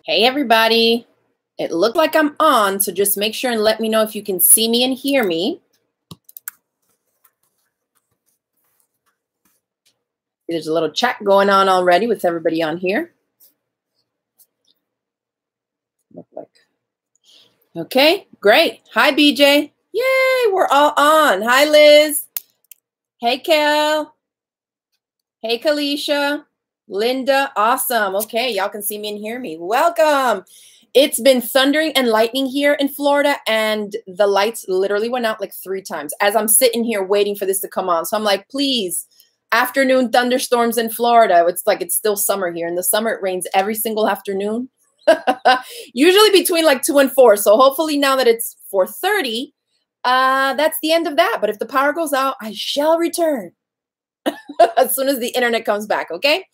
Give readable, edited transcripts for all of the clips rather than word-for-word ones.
Hey, everybody. It looked like I'm on, so just make sure and let me know if you can see me and hear me. There's a little chat going on already with everybody on here. Look like. Okay, great. Hi, BJ. Yay, we're all on. Hi, Liz. Hey, Kel. Hey, Kalisha. Linda. Awesome. Okay, y'all can see me and hear me. Welcome. It's been thundering and lightning here in Florida, and the lights literally went out like 3 times as I'm sitting here waiting for this to come on. So I'm like, please, afternoon thunderstorms in Florida. It's like it's still summer here. In the summer, it rains every single afternoon, usually between like 2 and 4. So hopefully now that it's 4:30, that's the end of that. But if the power goes out, I shall return as soon as the internet comes back, okay?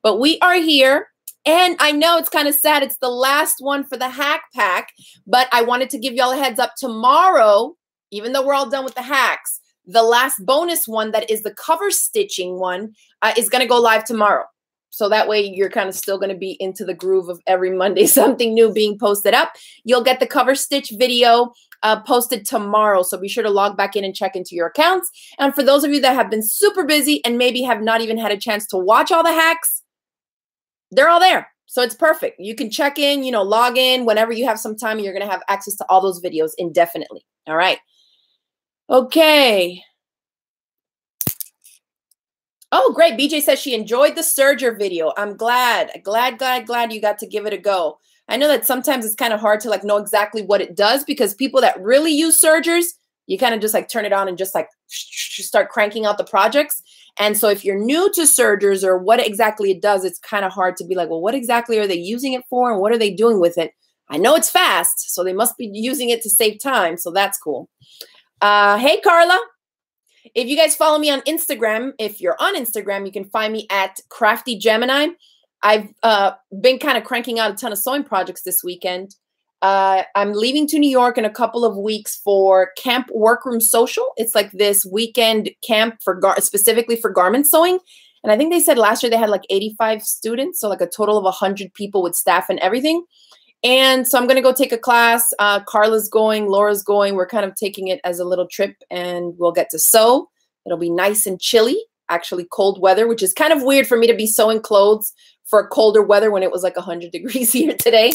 But we are here. And I know it's kind of sad. It's the last one for the hack pack, but I wanted to give y'all a heads up tomorrow, even though we're all done with the hacks, the last bonus one that is the cover stitching one is going to go live tomorrow. So that way you're kind of still going to be into the groove of every Monday, something new being posted up. You'll get the cover stitch video posted tomorrow. So be sure to log back in and check into your accounts. And for those of you that have been super busy and maybe have not even had a chance to watch all the hacks, they're all there. So it's perfect. You can check in, log in whenever you have some time. You're going to have access to all those videos indefinitely. All right. Okay. Oh, great. BJ says she enjoyed the serger video. I'm glad you got to give it a go. I know that sometimes it's kind of hard to know exactly what it does because people that really use sergers, you kind of just turn it on and just start cranking out the projects. And so if you're new to sergers or what exactly it does, it's kind of hard to be like, well, what exactly are they using it for? And what are they doing with it? I know it's fast, so they must be using it to save time. So that's cool. Hey, Carla. If you guys follow me on Instagram, if you're on Instagram, you can find me at Crafty Gemini. I've been kind of cranking out a ton of sewing projects this weekend. I'm leaving to New York in a couple of weeks for Camp Workroom Social. It's like this weekend camp for specifically for garment sewing. And I think they said last year they had like 85 students. So like a total of 100 people with staff and everything. And so I'm going to go take a class. Carla's going, Laura's going. We're kind of taking it as a little trip and we'll get to sew. It'll be nice and chilly, actually cold weather, which is kind of weird for me to be sewing clothes for colder weather when it was like 100 degrees here today.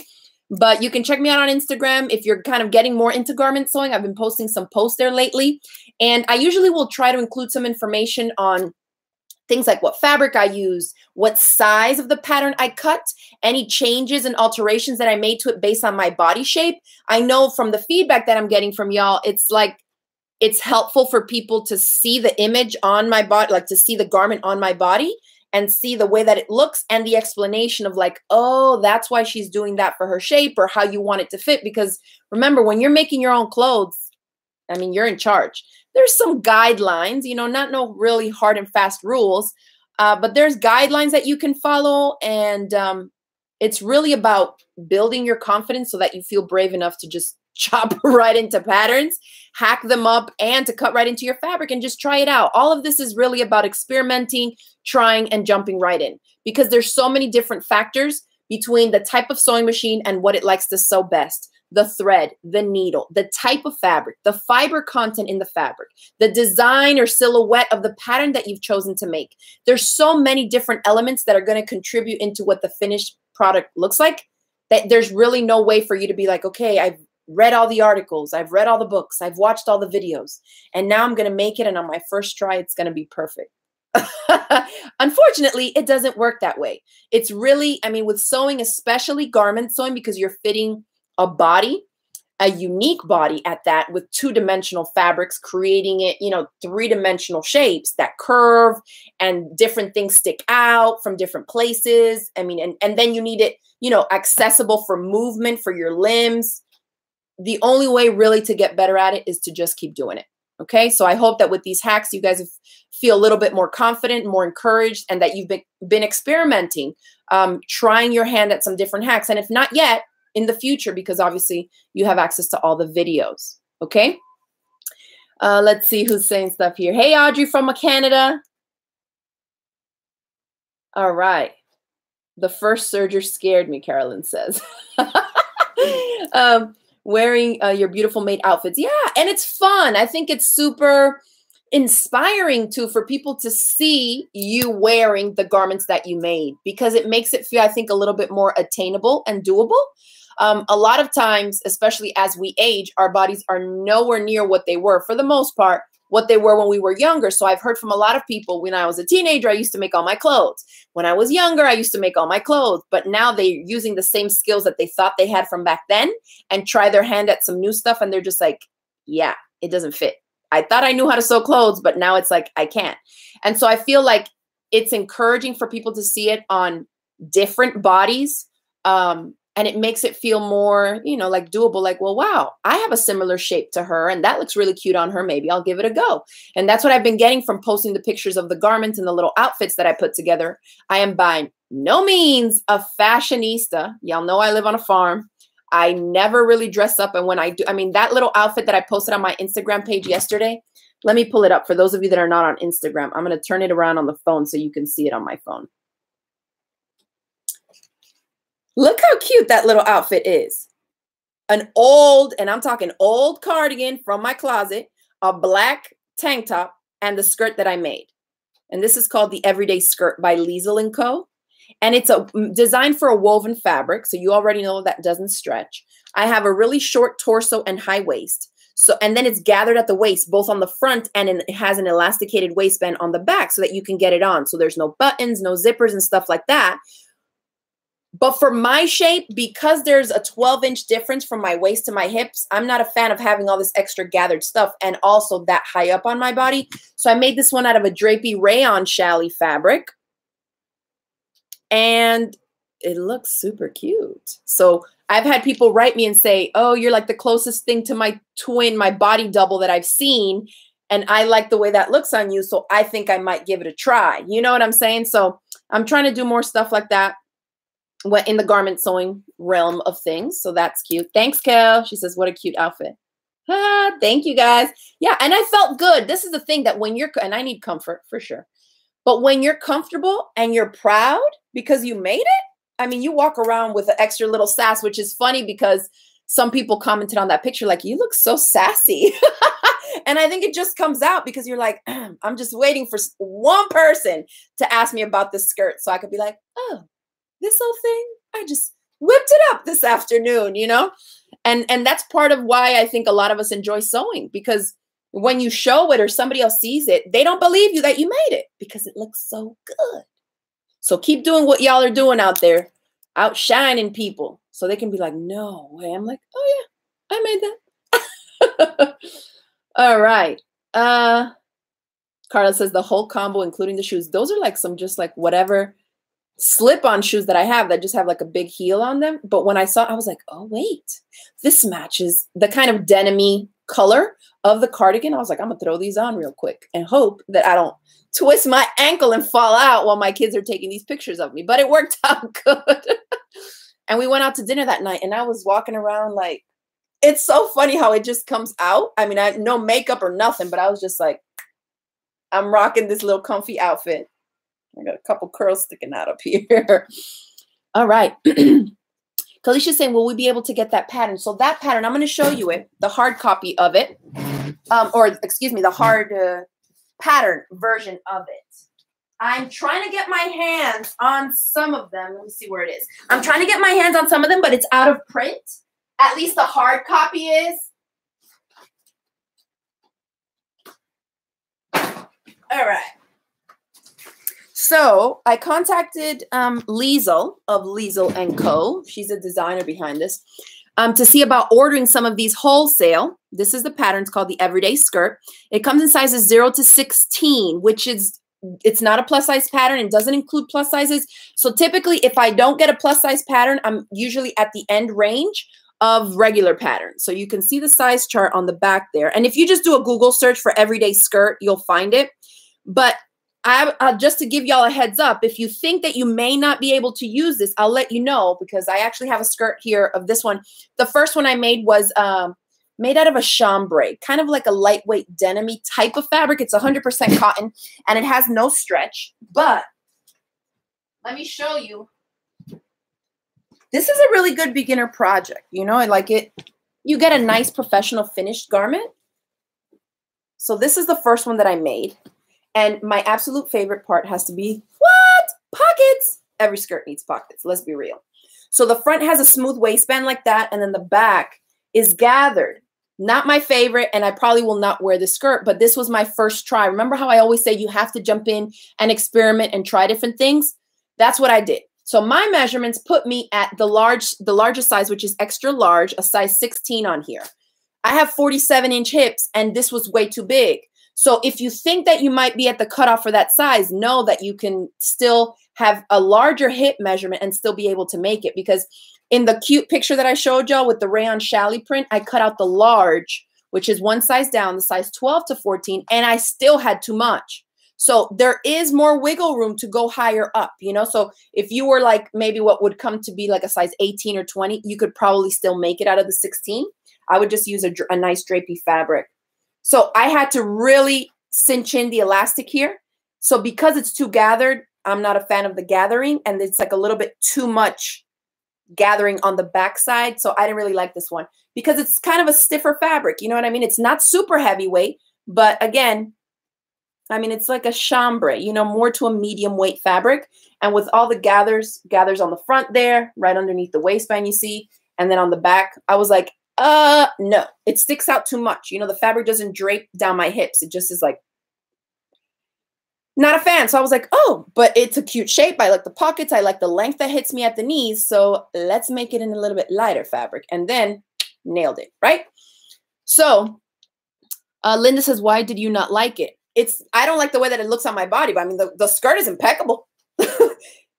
But you can check me out on Instagram if you're kind of getting more into garment sewing. I've been posting some posts there lately. And I usually will try to include some information on things like what fabric I use, what size of the pattern I cut, any changes and alterations that I made to it based on my body shape. I know from the feedback that I'm getting from y'all, it's helpful for people to see the image on my body, like to see the garment on my body and see the way that it looks and the explanation of oh, that's why she's doing that for her shape or how you want it to fit. Because remember, when you're making your own clothes, I mean, you're in charge. There's some guidelines, not no really hard and fast rules, but there's guidelines that you can follow. And it's really about building your confidence so that you feel brave enough to just chop right into patterns, hack them up, and to cut right into your fabric and just try it out. All of this is really about experimenting, trying, and jumping right in because there's so many different factors between the type of sewing machine and what it likes to sew best. The thread, the needle, the type of fabric, the fiber content in the fabric, the design or silhouette of the pattern that you've chosen to make. There's so many different elements that are going to contribute into what the finished product looks like that there's really no way for you to be like, okay, I've read all the articles, I've read all the books, I've watched all the videos, and now I'm going to make it, and on my first try, it's going to be perfect. Unfortunately, it doesn't work that way. It's really, I mean, with sewing, especially garment sewing, because you're fitting a body, a unique body at that, with 2-dimensional fabrics, creating it, 3-dimensional shapes that curve and different things stick out from different places. I mean, and then you need it, accessible for movement for your limbs. The only way really to get better at it is to just keep doing it. Okay. So I hope that with these hacks, you guys feel a little bit more confident, more encouraged, and that you've been experimenting, trying your hand at some different hacks. And if not yet, in the future, because obviously you have access to all the videos. Okay. Let's see who's saying stuff here. Hey, Audrey from Canada. All right. The first serger scared me, Carolyn says. Wearing your beautiful maid outfits. Yeah, and it's fun. I think it's super inspiring too for people to see you wearing the garments that you made, because it makes it feel, I think, a little bit more attainable and doable. A lot of times, especially as we age, our bodies are nowhere near what they were, for the most part, what they were when we were younger. So I've heard from a lot of people, when I was a teenager, I used to make all my clothes. When I was younger, I used to make all my clothes. But now they're using the same skills that they thought they had from back then and try their hand at some new stuff. And they're just like, yeah, it doesn't fit. I thought I knew how to sew clothes, but now it's like, I can't. And so I feel like it's encouraging for people to see it on different bodies. And it makes it feel more, you know, like doable, like, well, wow, I have a similar shape to her and that looks really cute on her. Maybe I'll give it a go. And that's what I've been getting from posting the pictures of the garments and the little outfits that I put together. I am by no means a fashionista. Y'all know I live on a farm. I never really dress up. And when I do, I mean, that little outfit that I posted on my Instagram page yesterday, let me pull it up for those of you that are not on Instagram. I'm going to turn it around on the phone so you can see it on my phone. Look how cute that little outfit is. An old, and I'm talking old cardigan from my closet, a black tank top, and the skirt that I made. And this is called the Everyday Skirt by Liesl & Co. And it's designed for a woven fabric, so you already know that doesn't stretch. I have a really short torso and high waist. So, and then it's gathered at the waist, both on the front, and it has an elasticated waistband on the back so that you can get it on. So there's no buttons, no zippers and stuff like that. But for my shape, because there's a 12-inch difference from my waist to my hips, I'm not a fan of having all this extra gathered stuff and also that high up on my body. So I made this one out of a drapey rayon challis fabric. And it looks super cute. So I've had people write me and say, oh, you're like the closest thing to my twin, my body double that I've seen. And I like the way that looks on you. So I think I might give it a try. You know what I'm saying? So I'm trying to do more stuff like that in the garment sewing realm of things. So that's cute. Thanks, Kel. She says, what a cute outfit. Ah, thank you guys. Yeah. And I felt good. This is the thing that when you're, and I need comfort for sure. But when you're comfortable and you're proud because you made it, I mean, you walk around with an extra little sass, which is funny because some people commented on that picture like, you look so sassy. And I think it just comes out because you're like, I'm just waiting for one person to ask me about this skirt so I could be like, oh, this whole thing, I just whipped it up this afternoon, you know? And that's part of why I think a lot of us enjoy sewing, because when you show it or somebody else sees it, they don't believe you that you made it because it looks so good. So keep doing what y'all are doing out there, outshining people so they can be like, no way. I'm like, oh yeah, I made that. All right. Carla says the whole combo, including the shoes. Those are like some just like whatever slip-on shoes that I have that just have like a big heel on them. But when I saw, I was like, oh wait, this matches the kind of denim-y color of the cardigan. I was like, I'm gonna throw these on real quick and hope that I don't twist my ankle and fall out while my kids are taking these pictures of me. But it worked out good. And we went out to dinner that night and I was walking around like, it's so funny how it just comes out. I mean, I no makeup or nothing, but I was just like, I'm rocking this little comfy outfit. I got a couple curls sticking out up here. All right. Kalisha's saying, will we be able to get that pattern? So that pattern, I'm going to show you it, the hard copy of it, or excuse me, the hard pattern version of it. I'm trying to get my hands on some of them. Let me see where it is. I'm trying to get my hands on some of them, but it's out of print. At least the hard copy is. All right. So I contacted Liesl of Liesl & Co. She's a designer behind this, to see about ordering some of these wholesale. This is the pattern. It's called the Everyday Skirt. It comes in sizes 0 to 16, which is, it's not a plus size pattern. It doesn't include plus sizes. So typically, if I don't get a plus size pattern, I'm usually at the end range of regular patterns. So you can see the size chart on the back there. And if you just do a Google search for Everyday Skirt, you'll find it. But just to give y'all a heads up, if you think that you may not be able to use this, I'll let you know because I actually have a skirt here of this one. The first one I made was made out of a chambray, kind of like a lightweight denim-y type of fabric. It's 100% cotton and it has no stretch. But let me show you this is a really good beginner project. You know, I like it. You get a nice professional finished garment. So this is the first one that I made. And my absolute favorite part has to be, what? Pockets. Every skirt needs pockets. Let's be real. So the front has a smooth waistband like that. And then the back is gathered. Not my favorite. And I probably will not wear the skirt, but this was my first try. Remember how I always say you have to jump in and experiment and try different things? That's what I did. So my measurements put me at the largest size, which is extra large, a size 16 on here. I have 47-inch hips, and this was way too big. So if you think that you might be at the cutoff for that size, know that you can still have a larger hip measurement and still be able to make it. Because in the cute picture that I showed y'all with the rayon challis print, I cut out the large, which is one size down, the size 12 to 14, and I still had too much. So there is more wiggle room to go higher up, you know? So if you were like maybe what would come to be like a size 18 or 20, you could probably still make it out of the 16. I would just use a nice drapey fabric. So I had to really cinch in the elastic here. So because it's too gathered, I'm not a fan of the gathering, and it's like a little bit too much gathering on the backside. So I didn't really like this one because it's kind of a stiffer fabric. You know what I mean? It's not super heavyweight, but again, I mean, it's like a chambray, you know, more to a medium weight fabric. And with all the gathers on the front there, right underneath the waistband, you see, and then on the back, I was like, no, it sticks out too much. You know, the fabric doesn't drape down my hips. It just is like, not a fan. So I was like, oh, but it's a cute shape. I like the pockets. I like the length that hits me at the knees. So let's make it in a little bit lighter fabric. And then nailed it, right? So Linda says, why did you not like it? I don't like the way that it looks on my body, but I mean, the skirt is impeccable.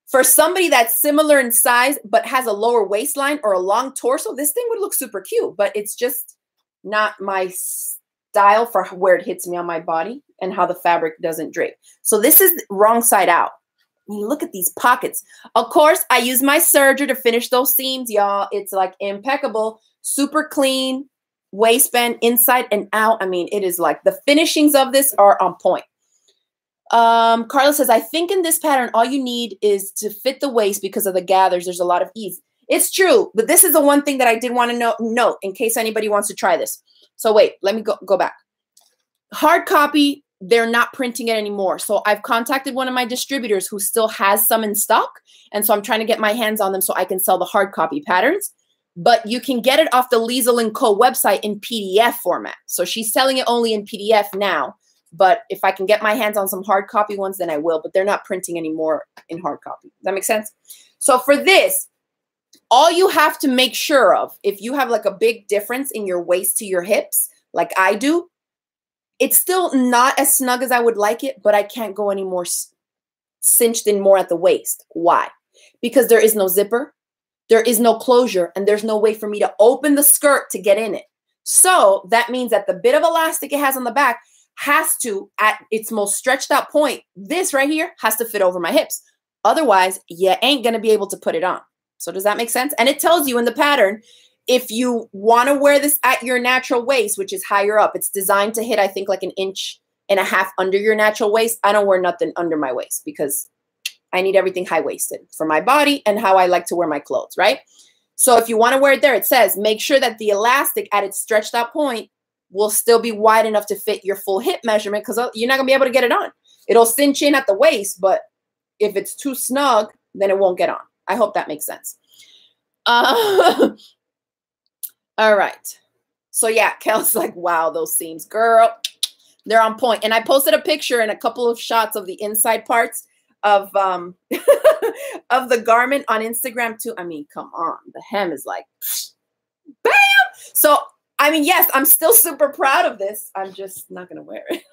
For somebody that's similar in size, but has a lower waistline or a long torso, this thing would look super cute, but it's just not my style for where it hits me on my body and how the fabric doesn't drape. So this is wrong side out. I mean, look at these pockets. Of course, I use my serger to finish those seams, y'all. It's like impeccable, super clean waistband inside and out. I mean, it is like the finishings of this are on point. Carla says, I think in this pattern, all you need is to fit the waist because of the gathers. There's a lot of ease. It's true, but this is the one thing that I did want to note in case anybody wants to try this. So wait, let me go back. Hard copy, they're not printing it anymore. So I've contacted one of my distributors who still has some in stock. And so I'm trying to get my hands on them so I can sell the hard copy patterns. But you can get it off the Liesl & Co. website in PDF format. So she's selling it only in PDF now. But if I can get my hands on some hard copy ones, then I will. But they're not printing anymore in hard copy. Does that make sense? So for this, all you have to make sure of, if you have like a big difference in your waist to your hips, like I do, it's still not as snug as I would like it, but I can't go any more cinched in more at the waist. Why? Because there is no zipper, there is no closure, and there's no way for me to open the skirt to get in it. So that means that the bit of elastic it has on the back has to, at its most stretched out point, this right here has to fit over my hips. Otherwise, you ain't going to be able to put it on. So does that make sense? And it tells you in the pattern, if you want to wear this at your natural waist, which is higher up, it's designed to hit, I think, like 1.5 inches under your natural waist. I don't wear nothing under my waist because I need everything high-waisted for my body and how I like to wear my clothes, right? So if you want to wear it there, it says, make sure that the elastic at its stretched out point will still be wide enough to fit your full hip measurement because you're not going to be able to get it on. It'll cinch in at the waist, but if it's too snug, then it won't get on. I hope that makes sense. All right. So yeah, Kel's like, wow, those seams, girl, they're on point. And I posted a picture and a couple of shots of the inside parts of of the garment on Instagram too. I mean, come on. The hem is like, bam. So, I mean, yes, I'm still super proud of this. I'm just not going to wear it.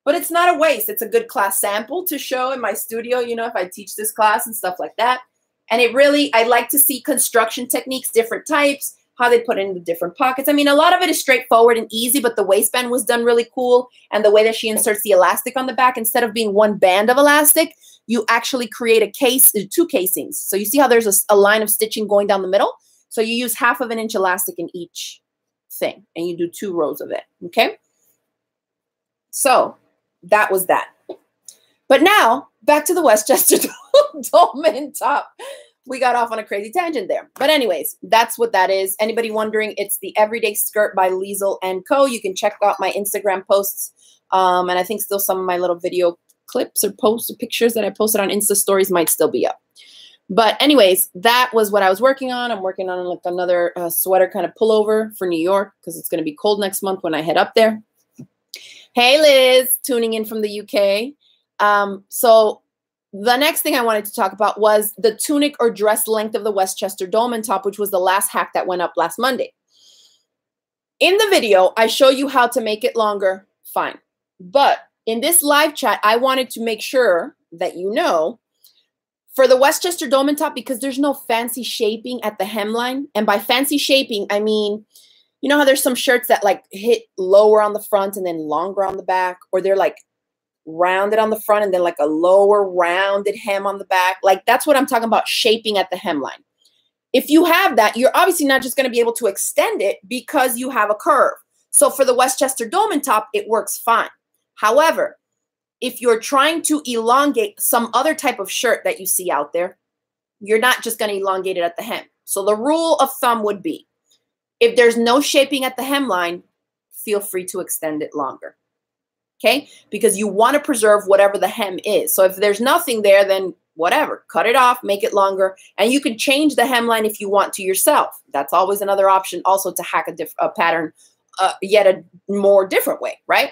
But it's not a waste. It's a good class sample to show in my studio, you know, if I teach this class and stuff like that. And it really, I like to see construction techniques, different types, how they put it in the different pockets. I mean, a lot of it is straightforward and easy, but the waistband was done really cool. And the way that she inserts the elastic on the back, instead of being one band of elastic, you actually create a case, 2 casings. So you see how there's a line of stitching going down the middle? So you use 1/2 inch elastic in each thing, and you do 2 rows of it, okay? So that was that. But now, back to the Westchester Dolman top. we got off on a crazy tangent there. But anyways, that's what that is. Anybody wondering, it's the Everyday Skirt by Liesl & Co. You can check out my Instagram posts. And I think still some of my little video clips or posts or pictures that I posted on Insta stories might still be up. But anyways, that was what I was working on. I'm working on like another sweater kind of pullover for New York because it's going to be cold next month when I head up there. Hey, Liz, tuning in from the UK. So the next thing I wanted to talk about was the tunic or dress length of the Westchester Dolman top, which was the last hack that went up last Monday. In the video, I show you how to make it longer. Fine. But in this live chat, I wanted to make sure that you know, for the Westchester Dolman top, because there's no fancy shaping at the hemline. And by fancy shaping, I mean, you know how there's some shirts that like hit lower on the front and then longer on the back, or they're like rounded on the front and then like a lower rounded hem on the back. Like that's what I'm talking about, shaping at the hemline. If you have that, you're obviously not just going to be able to extend it because you have a curve. So for the Westchester Dolman top, it works fine. However, if you're trying to elongate some other type of shirt that you see out there, you're not just going to elongate it at the hem. So the rule of thumb would be, if there's no shaping at the hemline, feel free to extend it longer. Okay? Because you want to preserve whatever the hem is. So if there's nothing there, then whatever, cut it off, make it longer, and you can change the hemline if you want to yourself. That's always another option also to hack a pattern yet a more different way, right?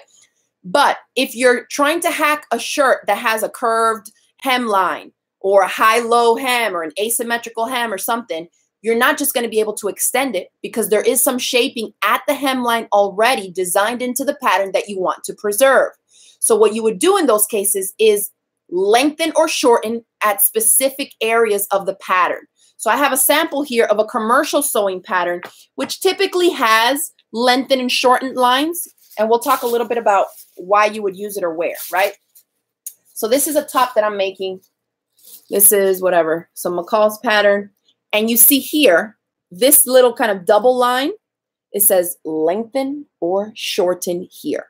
But if you're trying to hack a shirt that has a curved hemline or a high-low hem or an asymmetrical hem or something, you're not just going to be able to extend it because there is some shaping at the hemline already designed into the pattern that you want to preserve. So what you would do in those cases is lengthen or shorten at specific areas of the pattern. So I have a sample here of a commercial sewing pattern, which typically has lengthened and shortened lines. And we'll talk a little bit about why you would use it or where, right? So this is a top that I'm making. This is whatever, some McCall's pattern. And you see here, this little kind of double line, it says lengthen or shorten here.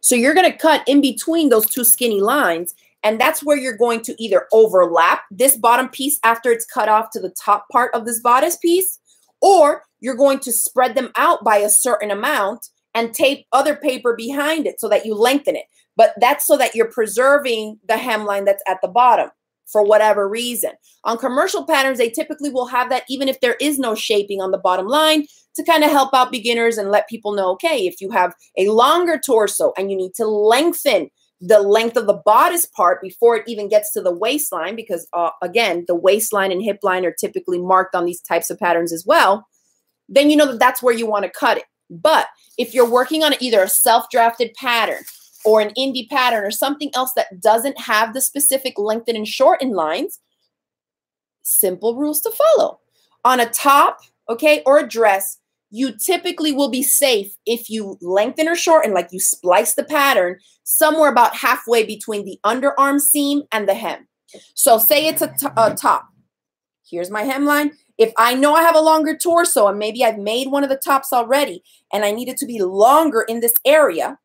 So you're going to cut in between those two skinny lines. And that's where you're going to either overlap this bottom piece after it's cut off to the top part of this bodice piece, or you're going to spread them out by a certain amount and tape other paper behind it so that you lengthen it. But that's so that you're preserving the hemline that's at the bottom for whatever reason. On commercial patterns, they typically will have that even if there is no shaping on the bottom line to kind of help out beginners and let people know, okay, if you have a longer torso and you need to lengthen the length of the bodice part before it even gets to the waistline, because again, the waistline and hip line are typically marked on these types of patterns as well, then you know that that's where you want to cut it. But if you're working on either a self-drafted pattern or an indie pattern or something else that doesn't have the specific lengthen and shorten lines, simple rules to follow. On a top, okay, or a dress, you typically will be safe if you lengthen or shorten, like you splice the pattern somewhere about halfway between the underarm seam and the hem. So say it's a top. Here's my hemline. If I know I have a longer torso and maybe I've made one of the tops already and I need it to be longer in this area,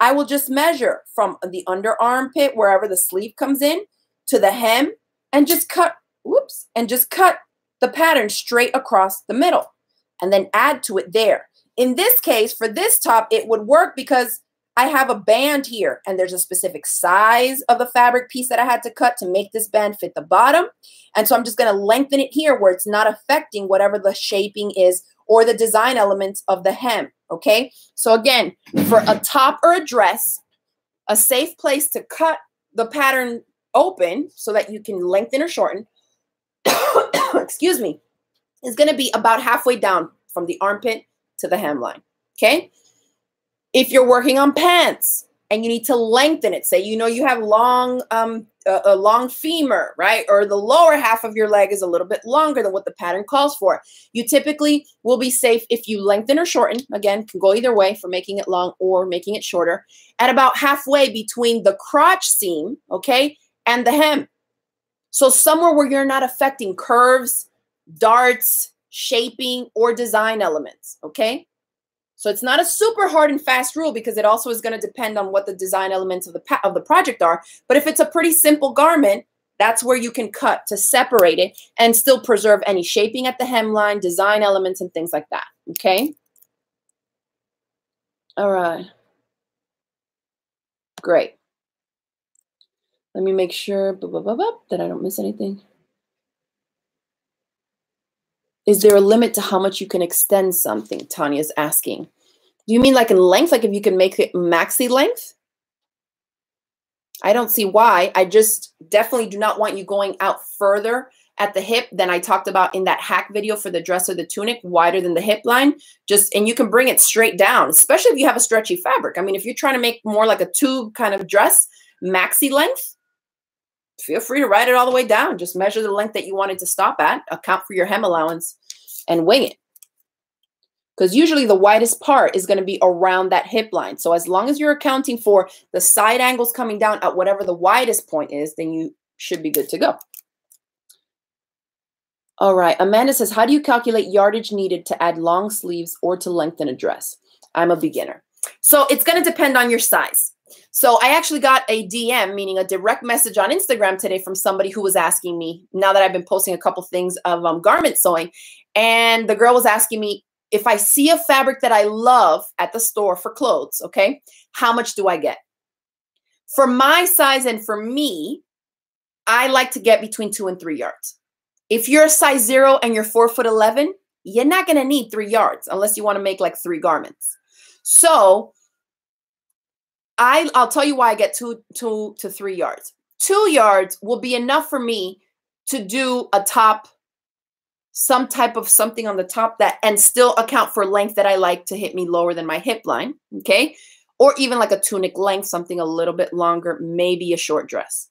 I will just measure from the underarm pit, wherever the sleeve comes in, to the hem and just cut, whoops, and just cut the pattern straight across the middle and then add to it there. In this case, for this top, it would work because I have a band here and there's a specific size of the fabric piece that I had to cut to make this band fit the bottom. And so I'm just going to lengthen it here where it's not affecting whatever the shaping is or the design elements of the hem. Okay. So again, for a top or a dress, a safe place to cut the pattern open so that you can lengthen or shorten, excuse me, is going to be about halfway down from the armpit to the hemline. Okay. If you're working on pants and you need to lengthen it, say, you know, you have long, a long femur, right? Or the lower half of your leg is a little bit longer than what the pattern calls for. You typically will be safe if you lengthen or shorten, again, can go either way for making it long or making it shorter, at about halfway between the crotch seam, okay, and the hem. So somewhere where you're not affecting curves, darts, shaping, or design elements, okay? So it's not a super hard and fast rule because it also is going to depend on what the design elements of the project are. But if it's a pretty simple garment, That's where you can cut to separate it and still preserve any shaping at the hemline, design elements, and things like that. Okay? All right. Great. Let me make sure that I don't miss anything. Is there a limit to how much you can extend something? Tanya's asking. Do you mean like in length? Like if you can make it maxi length? I don't see why. I just definitely do not want you going out further at the hip than I talked about in that hack video for the dress or the tunic, wider than the hip line. And you can bring it straight down, especially if you have a stretchy fabric. I mean, if you're trying to make more like a tube kind of dress, maxi length, feel free to write it all the way down. Just measure the length that you want it to stop at, account for your hem allowance, and wing it. Because usually the widest part is going to be around that hip line. So as long as you're accounting for the side angles coming down at whatever the widest point is, then you should be good to go. All right. Amanda says, how do you calculate yardage needed to add long sleeves or to lengthen a dress? I'm a beginner. So it's going to depend on your size. So I actually got a DM, meaning a direct message on Instagram today from somebody who was asking me, now that I've been posting a couple things of garment sewing, and the girl was asking me, if I see a fabric that I love at the store for clothes, okay, how much do I get? For my size and for me, I like to get between 2 and 3 yards. If you're a size 0 and you're 4'11", you're not going to need 3 yards unless you want to make like 3 garments. So I'll tell you why I get 2 to 3 yards. 2 yards will be enough for me to do a top, some type of something on the top that, and still account for length that I like to hit me lower than my hip line, okay? Or even like a tunic length, something a little bit longer, maybe a short dress.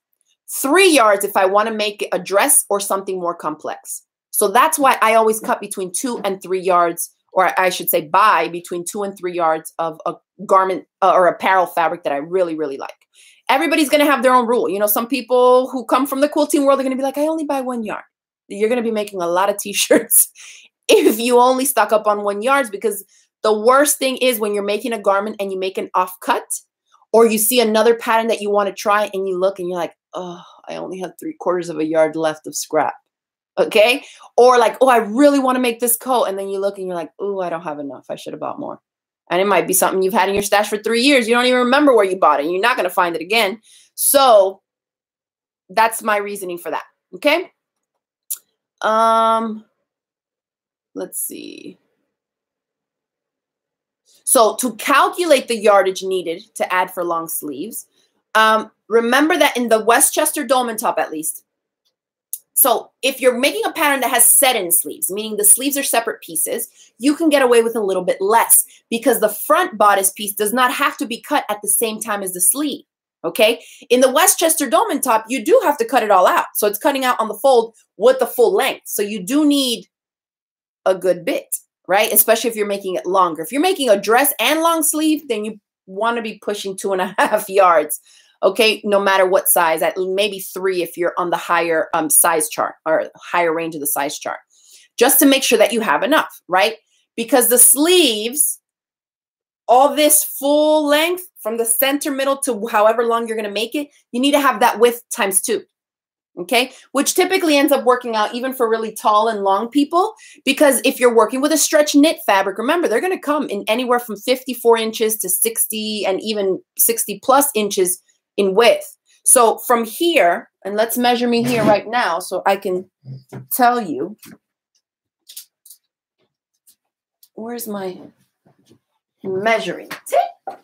3 yards if I want to make it a dress or something more complex. So that's why I always cut between 2 and 3 yards, or I should say buy between 2 and 3 yards of a garment or apparel fabric that I really, really like. Everybody's going to have their own rule. You know, some people who come from the quilting world are going to be like, I only buy 1 yard. You're going to be making a lot of t-shirts if you only stock up on 1 yard, because the worst thing is when you're making a garment and you make an off cut, or you see another pattern that you want to try and you look and you're like, oh, I only have 3/4 of a yard left of scrap. Okay. Or like, oh, I really want to make this coat. And then you look and you're like, oh, I don't have enough. I should have bought more. And it might be something you've had in your stash for 3 years. You don't even remember where you bought it. You're not going to find it again. So that's my reasoning for that. Okay. Let's see. So to calculate the yardage needed to add for long sleeves, remember that in the Westchester Dolman top, at least. So if you're making a pattern that has set-in sleeves, meaning the sleeves are separate pieces, you can get away with a little bit less because the front bodice piece does not have to be cut at the same time as the sleeve. Okay. In the Westchester Dolman top, you do have to cut it all out. So it's cutting out on the fold with the full length. So you do need a good bit, right? Especially if you're making it longer. If you're making a dress and long sleeve, then you want to be pushing 2.5 yards. Okay. No matter what size, at maybe 3 if you're on the higher size chart or higher range of the size chart, just to make sure that you have enough, right? Because the sleeves, all this full length from the center middle to however long you're going to make it, you need to have that width times 2. Okay. Which typically ends up working out even for really tall and long people, because if you're working with a stretch knit fabric, remember, they're going to come in anywhere from 54 inches to 60 and even 60 plus inches in width. So from here, and let's measure me here right now so I can tell you, where's my measuring tape?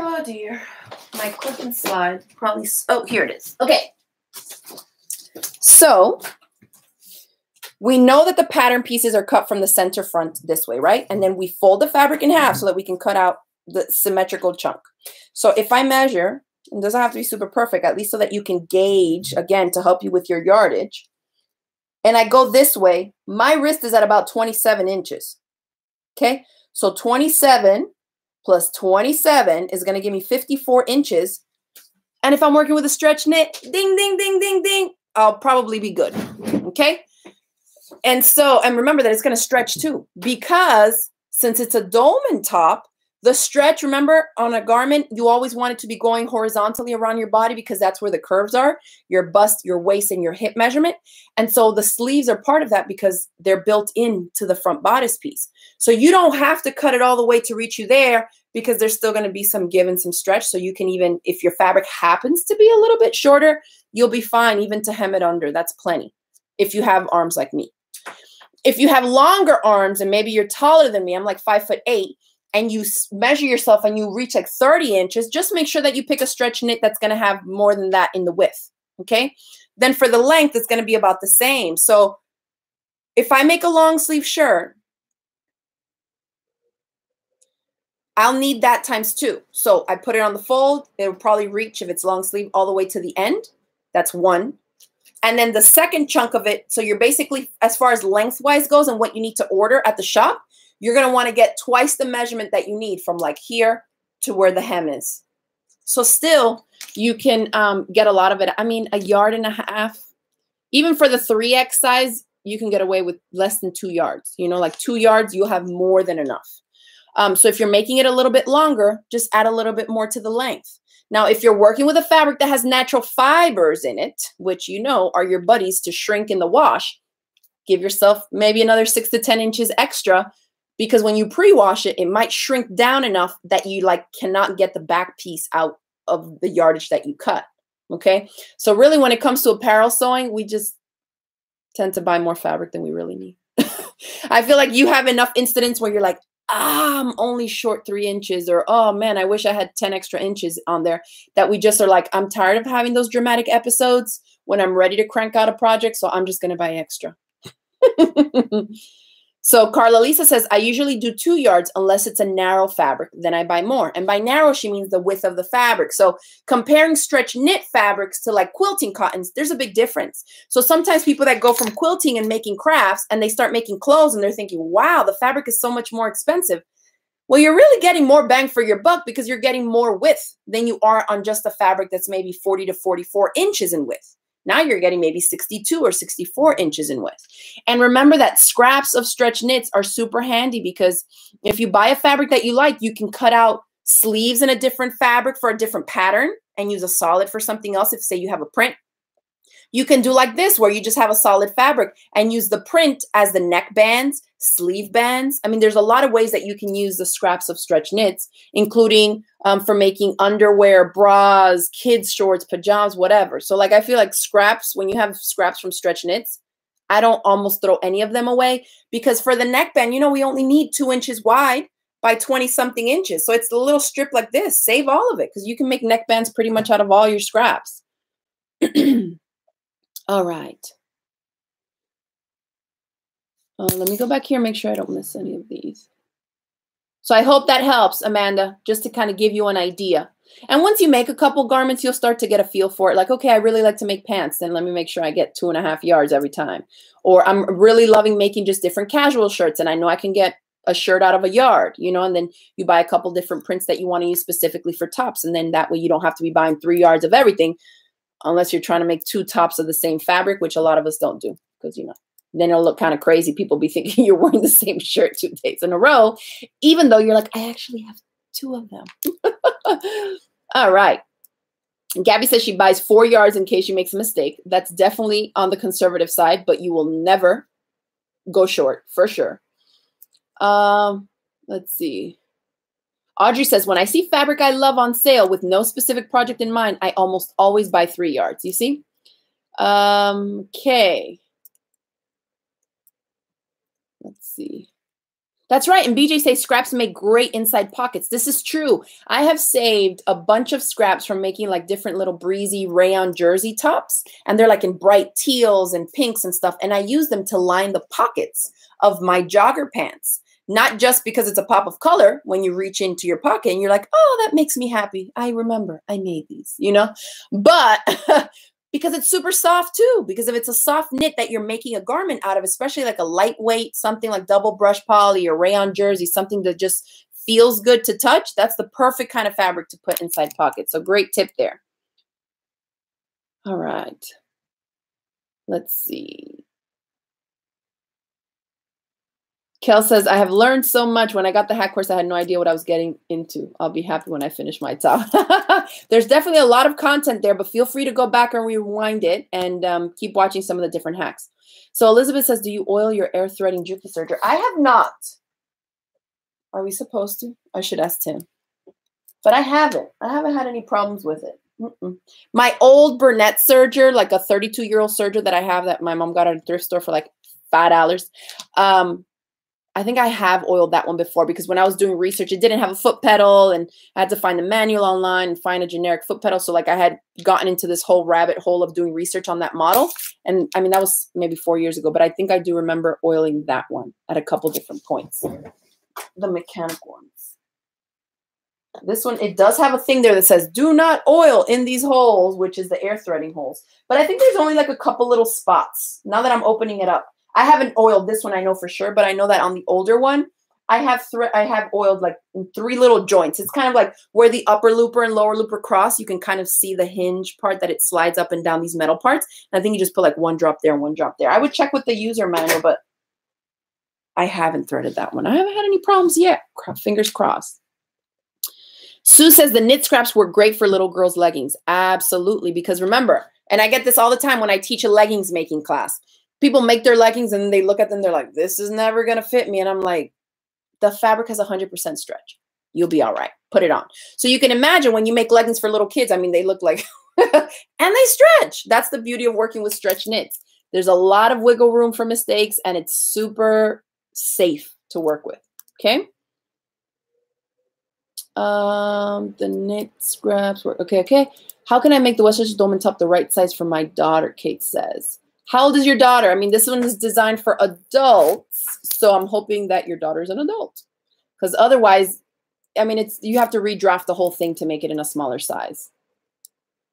Oh dear, my clip and slide probably, oh, here it is. Okay. So we know that the pattern pieces are cut from the center front this way, right? And then we fold the fabric in half so that we can cut out the symmetrical chunk. So if I measure, it doesn't have to be super perfect, at least so that you can gauge, again, to help you with your yardage. And I go this way, my wrist is at about 27 inches. Okay, so 27 plus 27 is going to give me 54 inches. And if I'm working with a stretch knit, ding, ding, ding, ding, ding, I'll probably be good. Okay. And so, and remember that it's going to stretch too, because since it's a dolman top, The stretch, remember, on a garment, you always want it to be going horizontally around your body because that's where the curves are, your bust, your waist, and your hip measurement. And so the sleeves are part of that because they're built into the front bodice piece. So you don't have to cut it all the way to reach you there because there's still going to be some give and some stretch. So you can even, if your fabric happens to be a little bit shorter, you'll be fine even to hem it under. That's plenty if you have arms like me. If you have longer arms and maybe you're taller than me, I'm like 5'8", and you measure yourself and you reach like 30 inches, just make sure that you pick a stretch knit that's going to have more than that in the width, okay? Then for the length, it's going to be about the same. So if I make a long sleeve shirt, I'll need that times 2. So I put it on the fold. It'll probably reach, if it's long sleeve, all the way to the end. That's 1. And then the second chunk of it, so you're basically, as far as lengthwise goes and what you need to order at the shop, you're going to want to get twice the measurement that you need from like here to where the hem is. So still, you can get a lot of it. I mean, 1.5 yards. Even for the 3X size, you can get away with less than 2 yards. You know, like 2 yards, you'll have more than enough. So if you're making it a little bit longer, just add a little bit more to the length. Now, if you're working with a fabric that has natural fibers in it, which you know are your buddies to shrink in the wash, give yourself maybe another 6 to 10 inches extra, because when you pre-wash it, it might shrink down enough that you like cannot get the back piece out of the yardage that you cut. Okay. So really, when it comes to apparel sewing, we just tend to buy more fabric than we really need. I feel like you have enough incidents where you're like, I'm only short 3 inches, or, oh man, I wish I had 10 extra inches on there, that we just are like, I'm tired of having those dramatic episodes when I'm ready to crank out a project. So I'm just going to buy extra. So Carla Lisa says, I usually do 2 yards unless it's a narrow fabric. Then I buy more. And by narrow, she means the width of the fabric. So comparing stretch knit fabrics to like quilting cottons, there's a big difference. So sometimes people that go from quilting and making crafts and they start making clothes and they're thinking, wow, the fabric is so much more expensive. Well, you're really getting more bang for your buck because you're getting more width than you are on just a fabric that's maybe 40 to 44 inches in width. Now you're getting maybe 62 or 64 inches in width. And remember that scraps of stretch knits are super handy because if you buy a fabric that you like, you can cut out sleeves in a different fabric for a different pattern and use a solid for something else. If say you have a print, you can do like this where you just have a solid fabric and use the print as the neck bands, sleeve bands. I mean, there's a lot of ways that you can use the scraps of stretch knits, including for making underwear, bras, kids' shorts, pajamas, whatever. So like, I feel like scraps, when you have scraps from stretch knits, I don't almost throw any of them away because for the neckband, you know, we only need 2 inches wide by 20 something inches. So it's a little strip like this. Save all of it because you can make neckbands pretty much out of all your scraps. All right. Let me go back here and make sure I don't miss any of these. So I hope that helps, Amanda, just to kind of give you an idea. And once you make a couple garments, you'll start to get a feel for it. Like, okay, I really like to make pants. Then let me make sure I get 2.5 yards every time. Or I'm really loving making just different casual shirts. And I know I can get a shirt out of a yard, you know, and then you buy a couple different prints that you want to use specifically for tops. And then that way you don't have to be buying 3 yards of everything unless you're trying to make 2 tops of the same fabric, which a lot of us don't do because, you know, then it'll look kind of crazy. People be thinking you're wearing the same shirt 2 days in a row, even though you're like, I actually have 2 of them. All right. Gabby says she buys 4 yards in case she makes a mistake. That's definitely on the conservative side, but you will never go short for sure. Let's see. Audrey says, when I see fabric I love on sale with no specific project in mind, I almost always buy 3 yards. You see? Okay. Let's see. That's right. And BJ says scraps make great inside pockets. This is true. I have saved a bunch of scraps from making like different little breezy rayon jersey tops. And they're like in bright teals and pinks and stuff. And I use them to line the pockets of my jogger pants. Not just because it's a pop of color when you reach into your pocket and you're like, oh, that makes me happy. I remember I made these, you know, but because it's super soft too, because if it's a soft knit that you're making a garment out of, especially like a lightweight, something like double brush poly or rayon jersey, something that just feels good to touch, that's the perfect kind of fabric to put inside pockets. So great tip there. All right. Let's see. Kel says, I have learned so much. When I got the hack course, I had no idea what I was getting into. I'll be happy when I finish my top. There's definitely a lot of content there, but feel free to go back and rewind it and keep watching some of the different hacks. So Elizabeth says, do you oil your air threading Juki serger? I have not. Are we supposed to? I should ask Tim. But I haven't. I haven't had any problems with it. My old Burnett serger, like a 32-year-old serger that I have that my mom got at a thrift store for like $5. I think I have oiled that one before because when I was doing research, it didn't have a foot pedal and I had to find the manual online and find a generic foot pedal. So like I had gotten into this whole rabbit hole of doing research on that model. And I mean, that was maybe 4 years ago, but I think I do remember oiling that one at a couple different points. The mechanical ones. This one, it does have a thing there that says, do not oil in these holes, which is the air threading holes. But I think there's only like a couple little spots. Now that I'm opening it up. I haven't oiled this one, I know for sure, but I know that on the older one, I have oiled like 3 little joints. It's kind of like where the upper looper and lower looper cross. You can kind of see the hinge part that it slides up and down these metal parts. And I think you just put like 1 drop there and 1 drop there. I would check with the user manual, but I haven't threaded that one. I haven't had any problems yet. Fingers crossed. Sue says the knit scraps were great for little girls' leggings. Absolutely, because remember, and I get this all the time when I teach a leggings making class. People make their leggings and they look at them, they're like, this is never going to fit me. And I'm like, the fabric has 100% stretch. You'll be all right. Put it on. So you can imagine when you make leggings for little kids, I mean, they look like, and they stretch. That's the beauty of working with stretch knits. There's a lot of wiggle room for mistakes and it's super safe to work with. Okay. The knit scraps work. Okay. How can I make the Westchester Dome and Top the right size for my daughter? Kate says. How old is your daughter? I mean, this one is designed for adults, so I'm hoping that your daughter's an adult. Because otherwise, I mean, you have to redraft the whole thing to make it in a smaller size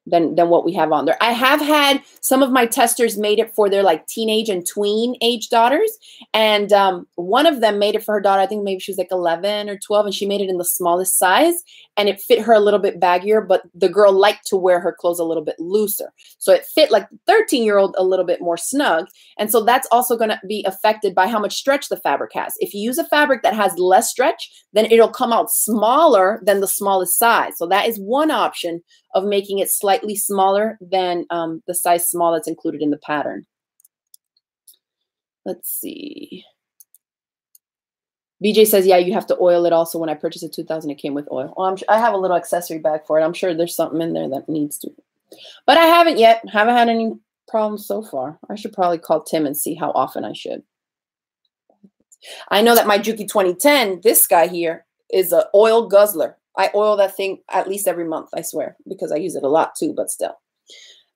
than what we have on there. I have had some of my testers made it for their like teenage and tween age daughters. And one of them made it for her daughter. I think maybe she was like 11 or 12 and she made it in the smallest size and it fit her a little bit baggier, but the girl liked to wear her clothes a little bit looser. So it fit like the 13-year-old a little bit more snug. And so that's also going to be affected by how much stretch the fabric has. If you use a fabric that has less stretch, then it'll come out smaller than the smallest size. So that is one option of making it slightly smaller than the size small that's included in the pattern. Let's see. BJ says, yeah, you have to oil it also. When I purchased a 2000, it came with oil. Well, I have a little accessory bag for it. I'm sure there's something in there that needs to. But I haven't yet. Haven't had any problems so far. I should probably call Tim and see how often I should. I know that my Juki 2010, this guy here, is an oil guzzler. I oil that thing at least every month, I swear, because I use it a lot too, but still.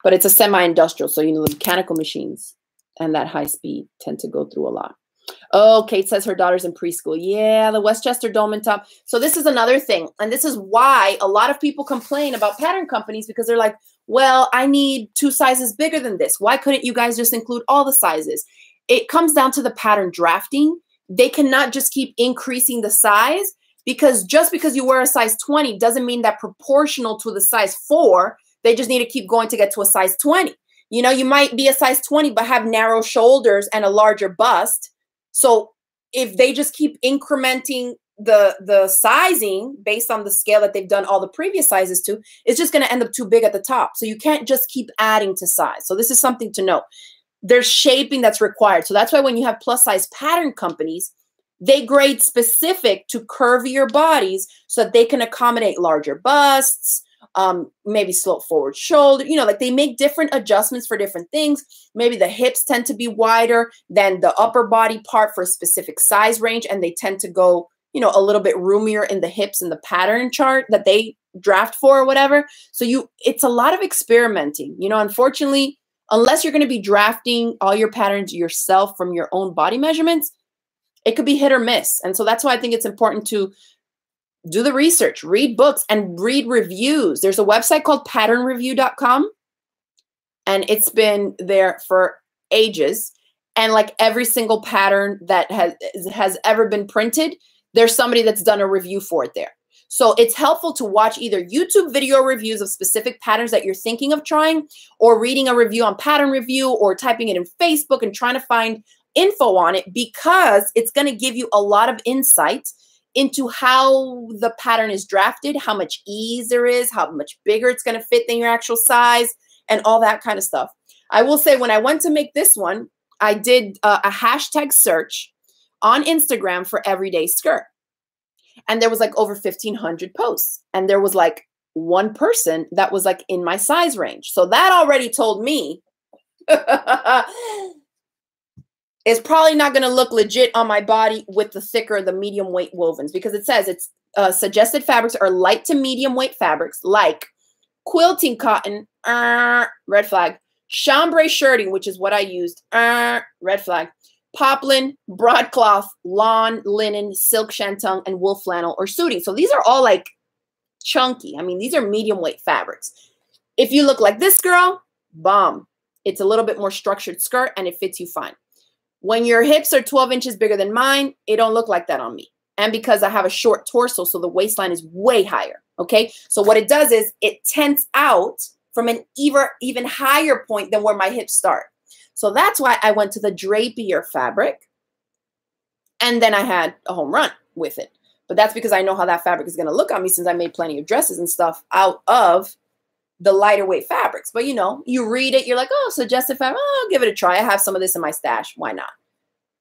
But it's a semi-industrial, so you know the mechanical machines and that high speed tend to go through a lot. Oh, Kate says her daughter's in preschool. Yeah, the Westchester Dome and Top. So this is another thing, and this is why a lot of people complain about pattern companies because they're like, well, I need 2 sizes bigger than this. Why couldn't you guys just include all the sizes? It comes down to the pattern drafting. They cannot just keep increasing the size. Because just because you wear a size 20 doesn't mean that proportional to the size 4, they just need to keep going to get to a size 20. You know, you might be a size 20 but have narrow shoulders and a larger bust. So if they just keep incrementing the sizing based on the scale that they've done all the previous sizes to, it's just going to end up too big at the top. So you can't just keep adding to size. So this is something to know. There's shaping that's required. So that's why when you have plus size pattern companies, they grade specific to curvier bodies so that they can accommodate larger busts, maybe slope forward shoulder, you know, like they make different adjustments for different things. Maybe the hips tend to be wider than the upper body part for a specific size range. And they tend to go, you know, a little bit roomier in the hips in the pattern chart that they draft for or whatever. So it's a lot of experimenting, you know, unfortunately, unless you're going to be drafting all your patterns yourself from your own body measurements, it could be hit or miss. And so that's why I think it's important to do the research, read books, and read reviews. There's a website called patternreview.com, and it's been there for ages. And like every single pattern that has ever been printed, there's somebody that's done a review for it there. So it's helpful to watch either YouTube video reviews of specific patterns that you're thinking of trying, or reading a review on Pattern Review, or typing it in Facebook and trying to find info on it because it's going to give you a lot of insight into how the pattern is drafted, how much ease there is, how much bigger it's going to fit than your actual size, and all that kind of stuff. I will say when I went to make this one, I did a hashtag search on Instagram for everyday skirt. And there was like over 1,500 posts. And there was like one person that was like in my size range. So that already told me it's probably not going to look legit on my body with the thicker, the medium weight wovens, because it says it's suggested fabrics are light to medium weight fabrics like quilting cotton, red flag, chambray shirting, which is what I used, red flag, poplin, broadcloth, lawn, linen, silk shantung, and wool flannel or suiting. So these are all like chunky. I mean, these are medium weight fabrics. If you look like this girl, bomb. It's a little bit more structured skirt and it fits you fine. When your hips are 12 inches bigger than mine, it don't look like that on me. And because I have a short torso, so the waistline is way higher, okay? So what it does is it tents out from an even higher point than where my hips start. So that's why I went to the drapier fabric. And then I had a home run with it. But that's because I know how that fabric is going to look on me since I made plenty of dresses and stuff out of the lighter weight fabrics. But, you know, you read it, you're like, oh, suggested fabric, oh, I'll give it a try. I have some of this in my stash. Why not?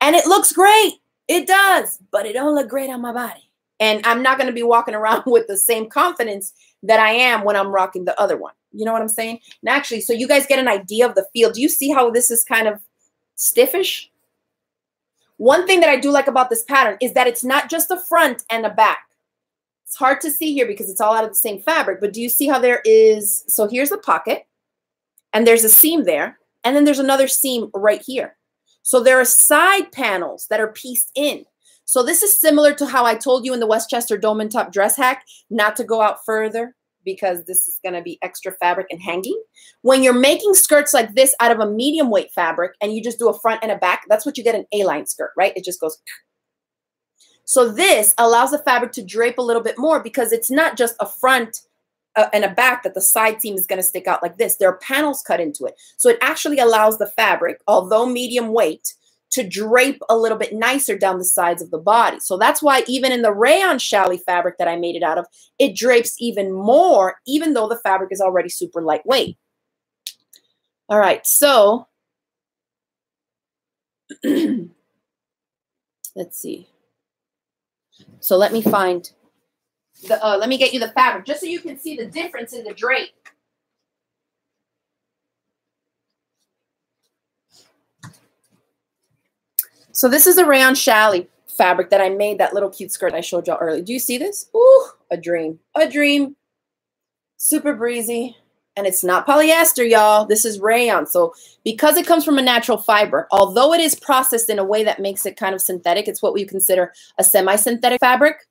And it looks great. It does. But it don't look great on my body. And I'm not going to be walking around with the same confidence that I am when I'm rocking the other one. You know what I'm saying? And actually, so you guys get an idea of the feel. Do you see how this is kind of stiffish? One thing that I do like about this pattern is that it's not just the front and the back. It's hard to see here because it's all out of the same fabric, but do you see how there is, so here's the pocket, and there's a seam there, and then there's another seam right here. So there are side panels that are pieced in. So this is similar to how I told you in the Westchester Dome and Top dress hack, not to go out further because this is going to be extra fabric and hanging. When you're making skirts like this out of a medium weight fabric and you just do a front and a back, that's what you get an A-line skirt, right? It just goes. So this allows the fabric to drape a little bit more because it's not just a front and a back that the side seam is going to stick out like this. There are panels cut into it. So it actually allows the fabric, although medium weight, to drape a little bit nicer down the sides of the body. So that's why even in the rayon challis fabric that I made it out of, it drapes even more, even though the fabric is already super lightweight. All right, so let's see. So let me find the, let me get you the fabric just so you can see the difference in the drape. So this is a rayon challis fabric that I made that little cute skirt I showed y'all earlier. Do you see this? Ooh, a dream. A dream. Super breezy. And it's not polyester, y'all. This is rayon. So because it comes from a natural fiber, although it is processed in a way that makes it kind of synthetic, it's what we consider a semi-synthetic fabric,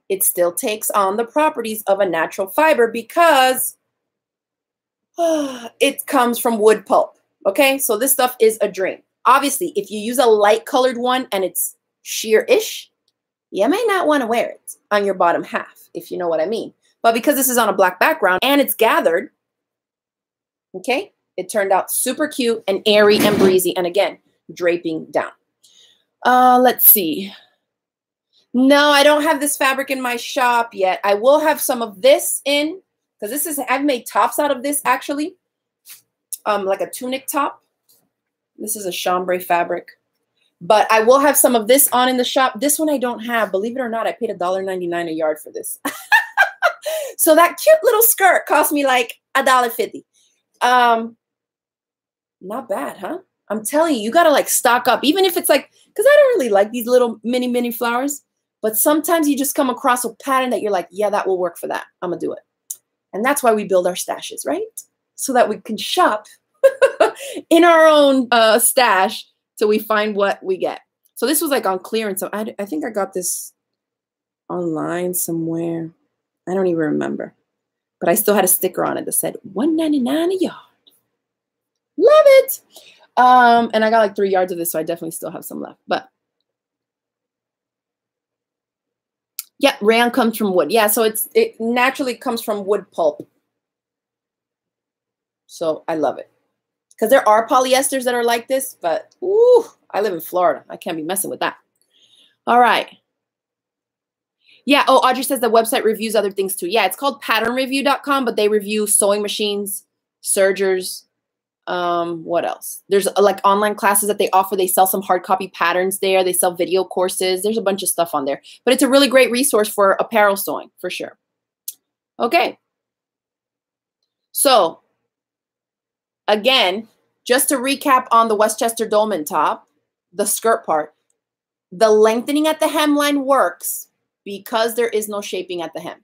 it still takes on the properties of a natural fiber because it comes from wood pulp. Okay, so this stuff is a dream. Obviously, if you use a light colored one and it's sheer-ish, you may not want to wear it on your bottom half, if you know what I mean. But because this is on a black background and it's gathered, okay, it turned out super cute and airy and breezy. And again, draping down. Let's see. No, I don't have this fabric in my shop yet. I will have some of this in because this is, I've made tops out of this actually, like a tunic top. This is a chambray fabric, but I will have some of this on in the shop. This one I don't have. Believe it or not, I paid $1.99 a yard for this. So that cute little skirt cost me like $1.50. Not bad, huh? I'm telling you, you got to like stock up, even if it's like, because I don't really like these little mini flowers, but sometimes you just come across a pattern that you're like, yeah, that will work for that. I'm going to do it. And that's why we build our stashes, right? So that we can shop in our own stash till we find what we get. So this was like on clearance. So I think I got this online somewhere. I don't even remember. But I still had a sticker on it that said $1.99 a yard. Love it. And I got like 3 yards of this, so I definitely still have some left. But yeah, rayon comes from wood. Yeah, so it naturally comes from wood pulp. So I love it. Because there are polyesters that are like this, but ooh, I live in Florida. I can't be messing with that. All right. Yeah. Oh, Audrey says the website reviews other things too. Yeah, it's called patternreview.com, but they review sewing machines, sergers. What else? There's like online classes that they offer. They sell some hard copy patterns there. They sell video courses. There's a bunch of stuff on there, but it's a really great resource for apparel sewing for sure. Okay. So again, just to recap on the Westchester Dolman top, the skirt part, the lengthening at the hemline works because there is no shaping at the hem.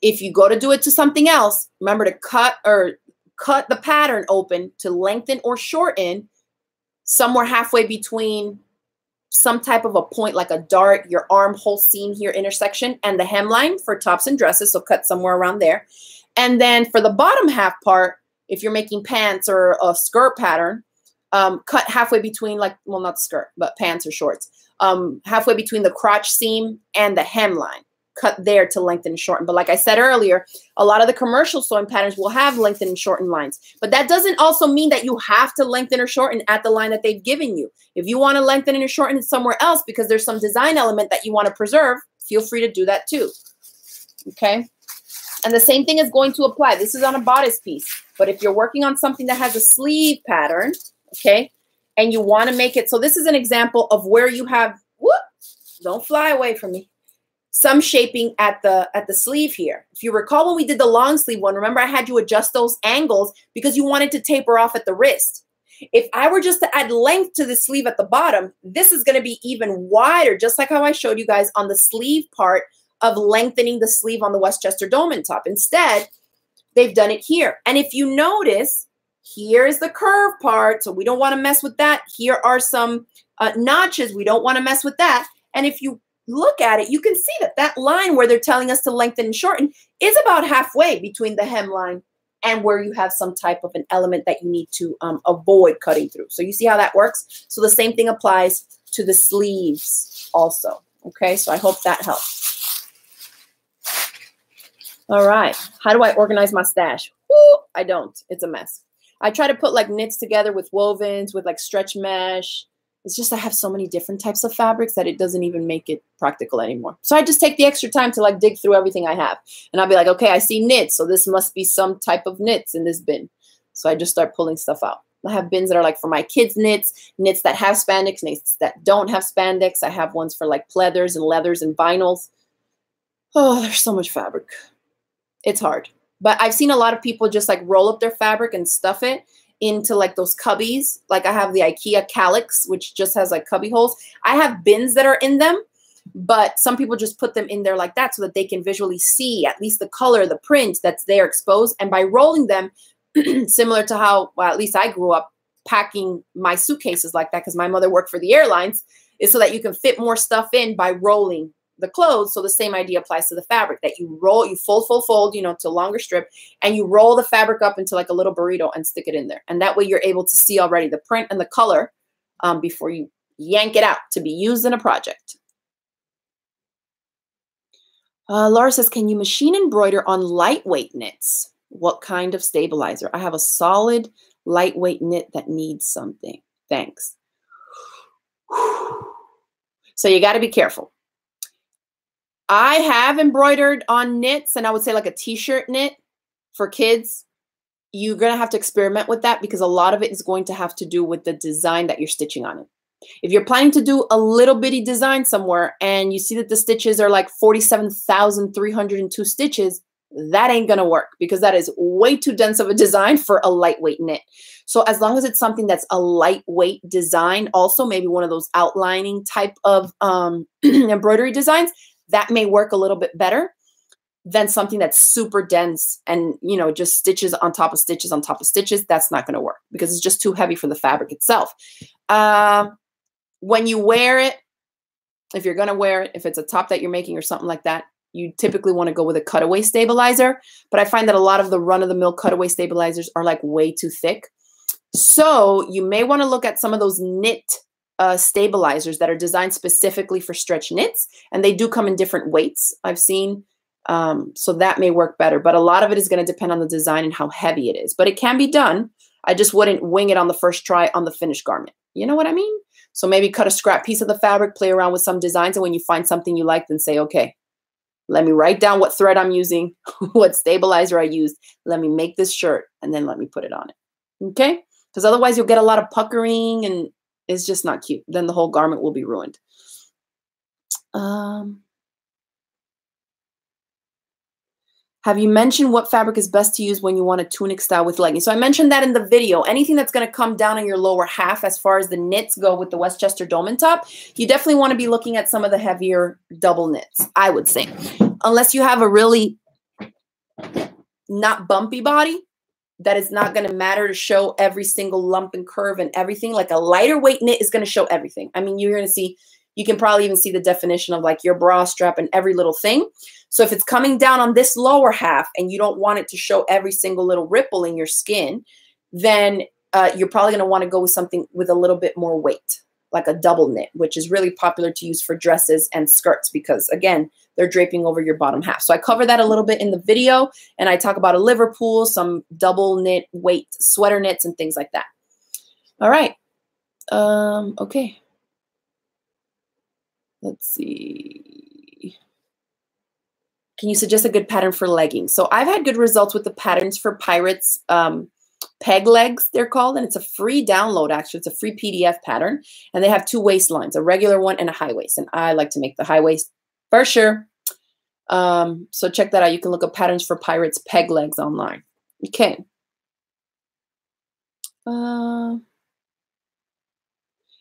If you go to do it to something else, remember to cut the pattern open to lengthen or shorten somewhere halfway between some type of a point like a dart, your armhole seam here intersection, and the hemline for tops and dresses, so cut somewhere around there. And then for the bottom half part, if you're making pants or a skirt pattern, cut halfway between, like, well, not skirt, but pants or shorts, halfway between the crotch seam and the hemline. Cut there to lengthen and shorten. But like I said earlier, a lot of the commercial sewing patterns will have lengthen and shorten lines. But that doesn't also mean that you have to lengthen or shorten at the line that they've given you. If you want to lengthen and shorten it somewhere else because there's some design element that you want to preserve, feel free to do that too. Okay? And the same thing is going to apply. This is on a bodice piece. But if you're working on something that has a sleeve pattern, okay, and you want to make it, so this is an example of where you have, whoop, don't fly away from me, some shaping at the sleeve here. If you recall when we did the long sleeve one, remember I had you adjust those angles because you wanted to taper off at the wrist. If I were just to add length to the sleeve at the bottom, this is going to be even wider, just like how I showed you guys on the sleeve part of lengthening the sleeve on the Westchester Dolman top. Instead, they've done it here. And if you notice, here is the curve part, so we don't want to mess with that. Here are some notches. We don't want to mess with that. And if you look at it, you can see that that line where they're telling us to lengthen and shorten is about halfway between the hemline and where you have some type of an element that you need to avoid cutting through. So you see how that works? So the same thing applies to the sleeves also. Okay, so I hope that helps. All right, how do I organize my stash? Woo, I don't. It's a mess. I try to put like knits together with wovens, with like stretch mesh. It's just I have so many different types of fabrics that it doesn't even make it practical anymore. So I just take the extra time to like dig through everything I have. And I'll be like, okay, I see knits. So this must be some type of knits in this bin. So I just start pulling stuff out. I have bins that are like for my kids' knits, knits that have spandex, knits that don't have spandex. I have ones for like pleathers and leathers and vinyls. Oh, there's so much fabric. It's hard. But I've seen a lot of people just like roll up their fabric and stuff it into like those cubbies. Like I have the IKEA Calyx, which just has like cubby holes. I have bins that are in them, but some people just put them in there like that so that they can visually see at least the color, the print that's there exposed. And by rolling them, similar to how, well, at least I grew up packing my suitcases like that because my mother worked for the airlines, is so that you can fit more stuff in by rolling the clothes. So the same idea applies to the fabric, that you roll, you fold, you know, to a longer strip, and you roll the fabric up into like a little burrito and stick it in there. And that way you're able to see already the print and the color before you yank it out to be used in a project. Laura says, can you machine embroider on lightweight knits? What kind of stabilizer? I have a solid lightweight knit that needs something. Thanks. So you got to be careful. I have embroidered on knits, and I would say like a t-shirt knit for kids. You're going to have to experiment with that because a lot of it is going to have to do with the design that you're stitching on it. If you're planning to do a little bitty design somewhere and you see that the stitches are like 47,302 stitches, that ain't going to work because that is way too dense of a design for a lightweight knit. So as long as it's something that's a lightweight design, also maybe one of those outlining type of embroidery designs, that may work a little bit better than something that's super dense and, you know, just stitches on top of stitches on top of stitches. That's not going to work because it's just too heavy for the fabric itself. When you wear it, if you're going to wear it, if it's a top that you're making or something like that, you typically want to go with a cutaway stabilizer. But I find that a lot of the run-of-the-mill cutaway stabilizers are like way too thick. So you may want to look at some of those knit stabilizers that are designed specifically for stretch knits, and they do come in different weights I've seen, so that may work better, but a lot of it is going to depend on the design and how heavy it is, but it can be done. I just wouldn't wing it on the first try on the finished garment. You know what I mean? So maybe cut a scrap piece of the fabric, play around with some designs, and when you find something you like, then say, okay, let me write down what thread I'm using, what stabilizer I used. Let me make this shirt, and then let me put it on it. Okay? Because otherwise you'll get a lot of puckering, and it's just not cute. Then the whole garment will be ruined. Have you mentioned what fabric is best to use when you want a tunic style with leggings? So I mentioned that in the video. Anything that's going to come down on your lower half as far as the knits go with the Westchester Dolman top, you definitely want to be looking at some of the heavier double knits, I would say. Unless you have a really not bumpy body, that is not going to matter to show every single lump and curve and everything. Like a lighter weight knit is going to show everything. I mean, you're going to see, you can probably even see the definition of like your bra strap and every little thing. So if it's coming down on this lower half and you don't want it to show every single little ripple in your skin, then you're probably going to want to go with something with a little bit more weight, like a double knit, which is really popular to use for dresses and skirts because, again, they're draping over your bottom half. So I cover that a little bit in the video, and I talk about a Liverpool, some double knit weight sweater knits and things like that. All right. Okay. Let's see. Can you suggest a good pattern for leggings? So I've had good results with the patterns for Pirates peg legs, they're called, and it's a free download, actually. It's a free PDF pattern, and they have two waistlines, a regular one and a high waist, and I like to make the high waist for sure. So check that out. You can look up patterns for Pirates peg legs online. Okay.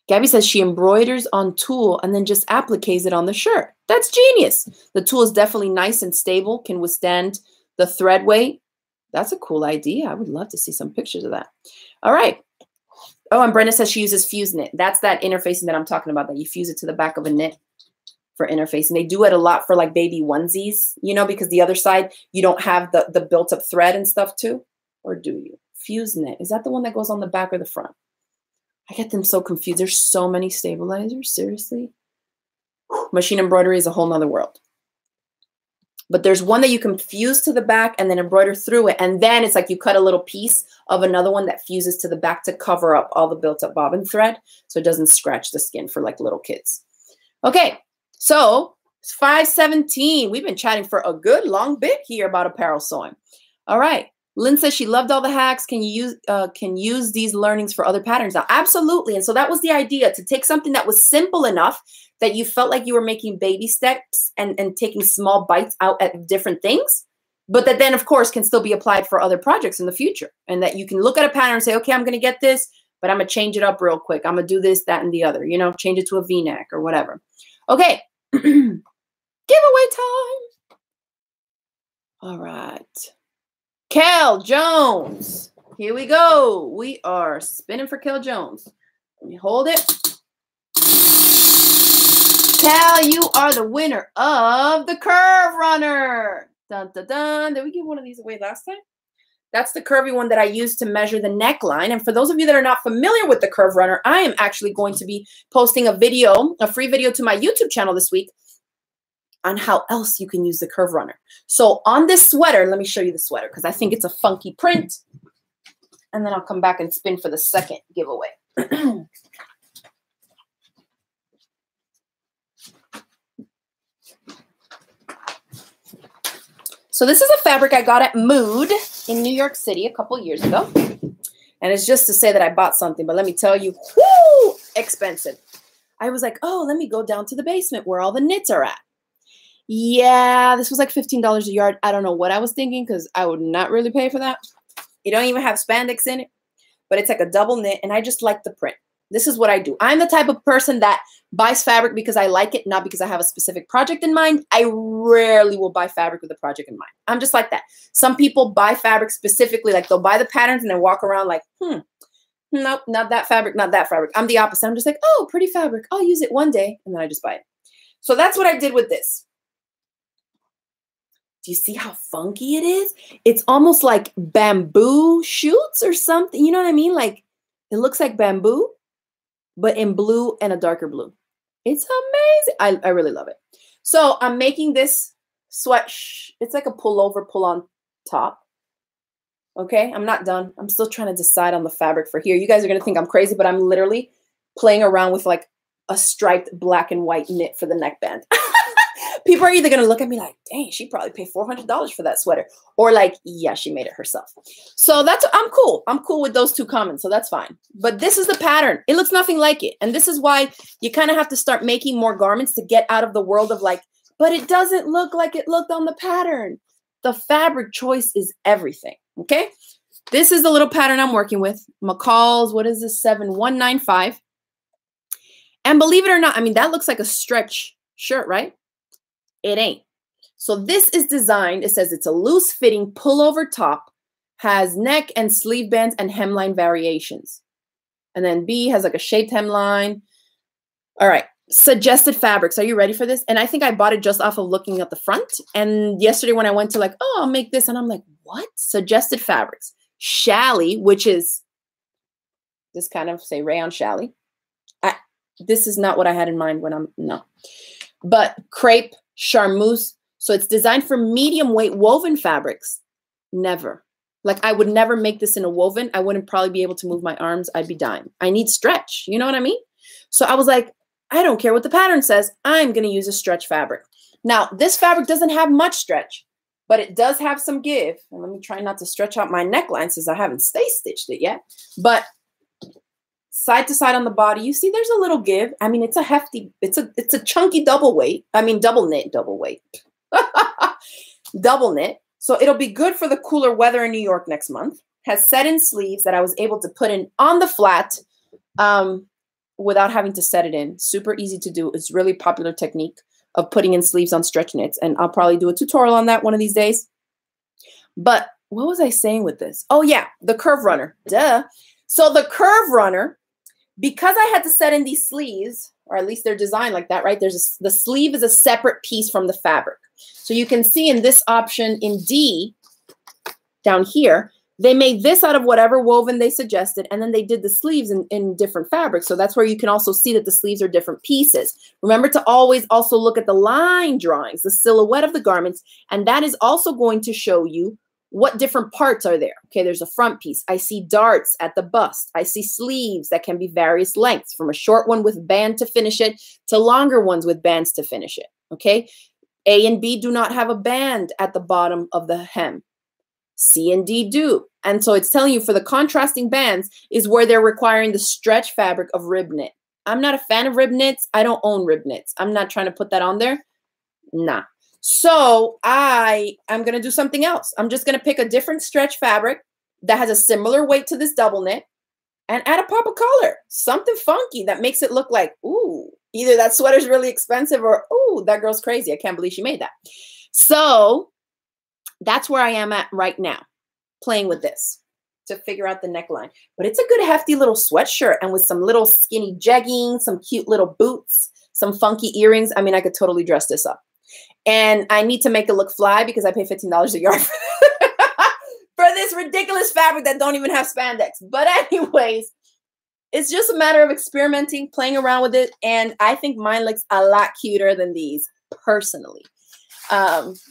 Gabby says she embroiders on tulle and then just appliques it on the shirt. That's genius. The tulle is definitely nice and stable, can withstand the thread weight. That's a cool idea. I would love to see some pictures of that. All right. Oh, and Brenda says she uses fuse knit. That's that interfacing that I'm talking about, that you fuse it to the back of a knit for interfacing. They do it a lot for like baby onesies, you know, because the other side, you don't have the built up thread and stuff too. Or do you? Fuse knit. Is that the one that goes on the back or the front? I get them so confused. There's so many stabilizers. Seriously. Machine embroidery is a whole nother world. But there's one that you can fuse to the back and then embroider through it. And then it's like you cut a little piece of another one that fuses to the back to cover up all the built up bobbin thread so it doesn't scratch the skin for like little kids. Okay, so it's 5:17. We've been chatting for a good long bit here about apparel sewing. All right. Lynn says she loved all the hacks. Can you use these learnings for other patterns now? Absolutely. And so that was the idea, to take something that was simple enough that you felt like you were making baby steps and taking small bites out at different things, but that then, of course, can still be applied for other projects in the future. And that you can look at a pattern and say, okay, I'm going to get this, but I'm going to change it up real quick. I'm going to do this, that, and the other, you know, change it to a V-neck or whatever. Okay. Giveaway time. All right. Kel Jones. Here we go. We are spinning for Kel Jones. Let me hold it. Cal, you are the winner of the Curve Runner. Dun, dun, dun. Did we give one of these away last time? That's the curvy one that I used to measure the neckline. And for those of you that are not familiar with the Curve Runner, I am actually going to be posting a video, a free video to my YouTube channel this week on how else you can use the Curve Runner. So on this sweater, let me show you the sweater because I think it's a funky print. And then I'll come back and spin for the second giveaway. So this is a fabric I got at Mood in New York City a couple years ago. And it's just to say that I bought something, but let me tell you, whoo, expensive. I was like, oh, let me go down to the basement where all the knits are at. Yeah, this was like $15 a yard. I don't know what I was thinking because I would not really pay for that. You don't even have spandex in it, but it's like a double knit, and I just like the print. This is what I do. I'm the type of person that buys fabric because I like it, not because I have a specific project in mind. I rarely will buy fabric with a project in mind. I'm just like that. Some people buy fabric specifically, like they'll buy the patterns and then walk around like, nope, not that fabric, not that fabric. I'm the opposite. I'm just like, oh, pretty fabric. I'll use it one day, and then I just buy it. So that's what I did with this. Do you see how funky it is? It's almost like bamboo shoots or something. You know what I mean? Like it looks like bamboo, but in blue and a darker blue. It's amazing. I really love it. So I'm making this sweat. It's like a pullover, pull on top. Okay, I'm not done. I'm still trying to decide on the fabric for here. You guys are going to think I'm crazy, but I'm literally playing around with like a striped black and white knit for the neckband. People are either going to look at me like, dang, she probably paid $400 for that sweater. Or like, yeah, she made it herself. So I'm cool. I'm cool with those two comments. So that's fine. But this is the pattern. It looks nothing like it. And this is why you kind of have to start making more garments to get out of the world of like, but it doesn't look like it looked on the pattern. The fabric choice is everything. Okay. This is the little pattern I'm working with. McCall's, what is this? 7195. And believe it or not, I mean, that looks like a stretch shirt, right? It ain't. So this is designed, it says it's a loose fitting pullover top, has neck and sleeve bands and hemline variations. And then B has like a shaped hemline. All right. Suggested fabrics. Are you ready for this? And I think I bought it just off of looking at the front. And yesterday when I went to like, oh, I'll make this. And I'm like, what? Suggested fabrics. Challis, which is this kind of say rayon challis. This is not what I had in mind when no. But crepe, charmeuse. So it's designed for medium weight woven fabrics. Never. Like I would never make this in a woven. I wouldn't probably be able to move my arms. I'd be dying. I need stretch. You know what I mean? So I was like, I don't care what the pattern says. I'm going to use a stretch fabric. Now, this fabric doesn't have much stretch, but it does have some give. And let me try not to stretch out my neckline since I haven't stay stitched it yet. But side to side on the body, you see there's a little give. I mean, it's a hefty, it's a chunky double weight. I mean, double knit, double weight. Double knit. So it'll be good for the cooler weather in New York next month. Has set-in sleeves that I was able to put in on the flat without having to set it in. Super easy to do. It's really popular technique of putting in sleeves on stretch knits. And I'll probably do a tutorial on that one of these days. But what was I saying with this? Oh, yeah, the curve runner. Duh. So the curve runner, because I had to set in these sleeves, or at least they're designed like that, right? The sleeve is a separate piece from the fabric. So you can see in this option in D down here, they made this out of whatever woven they suggested, and then they did the sleeves in different fabrics. So that's where you can also see that the sleeves are different pieces. Remember to always also look at the line drawings, the silhouette of the garments, and that is also going to show you what different parts are there. Okay, there's a front piece. I see darts at the bust. I see sleeves that can be various lengths, from a short one with band to finish it to longer ones with bands to finish it. Okay, A and B do not have a band at the bottom of the hem. C and D do. And so it's telling you for the contrasting bands is where they're requiring the stretch fabric of rib knit. I'm not a fan of rib knits. I don't own rib knits. I'm not trying to put that on there. Nah. So I'm going to do something else. I'm just going to pick a different stretch fabric that has a similar weight to this double knit and add a pop of color. Something funky that makes it look like, ooh, either that sweater's really expensive or, ooh, that girl's crazy. I can't believe she made that. So that's where I am at right now, playing with this to figure out the neckline. But it's a good hefty little sweatshirt, and with some little skinny jeggings, some cute little boots, some funky earrings. I mean, I could totally dress this up. And I need to make it look fly because I pay $15 a yard for this ridiculous fabric that don't even have spandex. But anyways, it's just a matter of experimenting, playing around with it. And I think mine looks a lot cuter than these personally.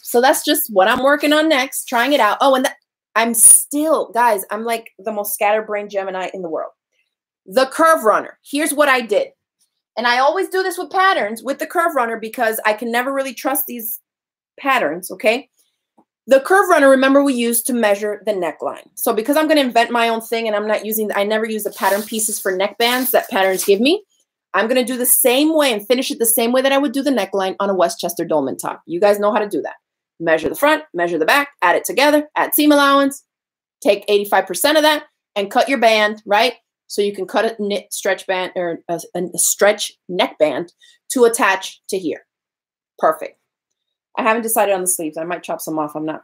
So that's just what I'm working on next, trying it out. Oh, and I'm still, guys, I'm like the most scatterbrained Gemini in the world. The curve runner. Here's what I did. And I always do this with patterns with the curve runner because I can never really trust these patterns, okay? The curve runner, remember, we used to measure the neckline. So because I'm going to invent my own thing and I never use the pattern pieces for neckbands that patterns give me, I'm going to do the same way and finish it the same way that I would do the neckline on a Westchester dolman top. You guys know how to do that. Measure the front, measure the back, add it together, add seam allowance, take 85% of that and cut your band, right? So you can cut a knit stretch band or a stretch neckband to attach to here. Perfect. I haven't decided on the sleeves. I might chop some off. I'm not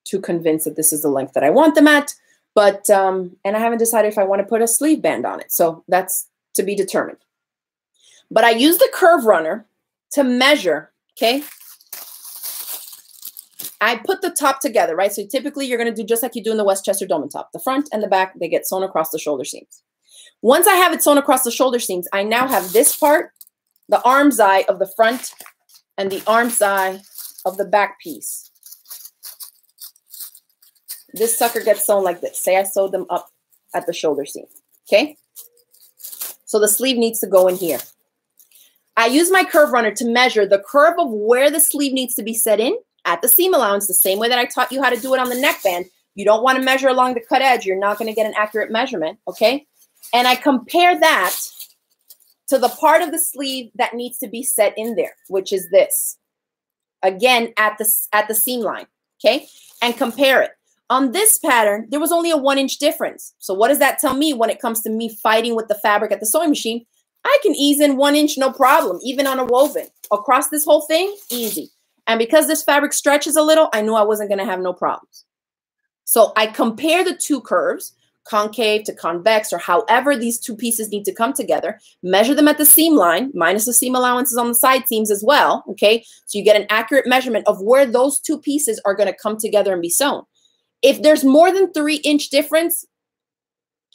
too convinced that this is the length that I want them at, but, and I haven't decided if I want to put a sleeve band on it. So that's to be determined. But I use the curve runner to measure, okay? I put the top together, right? So typically you're going to do just like you do in the Westchester dolman top. The front and the back, they get sewn across the shoulder seams. Once I have it sewn across the shoulder seams, I now have this part, the arm's eye of the front and the arm's eye of the back piece. this sucker gets sewn like this. Say I sewed them up at the shoulder seam, okay? So the sleeve needs to go in here. I use my curve runner to measure the curve of where the sleeve needs to be set in at the seam allowance, the same way that I taught you how to do it on the neckband. You don't want to measure along the cut edge. You're not going to get an accurate measurement, okay? And I compare that to the part of the sleeve that needs to be set in there, which is this. Again, at the seam line, okay? And compare it. On this pattern, there was only a 1-inch difference. So what does that tell me when it comes to me fighting with the fabric at the sewing machine? I can ease in 1 inch, no problem, even on a woven. Across this whole thing, easy. And because this fabric stretches a little, I knew I wasn't going to have no problems. So I compare the two curves, concave to convex, or however these two pieces need to come together, measure them at the seam line, minus the seam allowances on the side seams as well, okay? So you get an accurate measurement of where those two pieces are going to come together and be sewn. If there's more than 3-inch difference,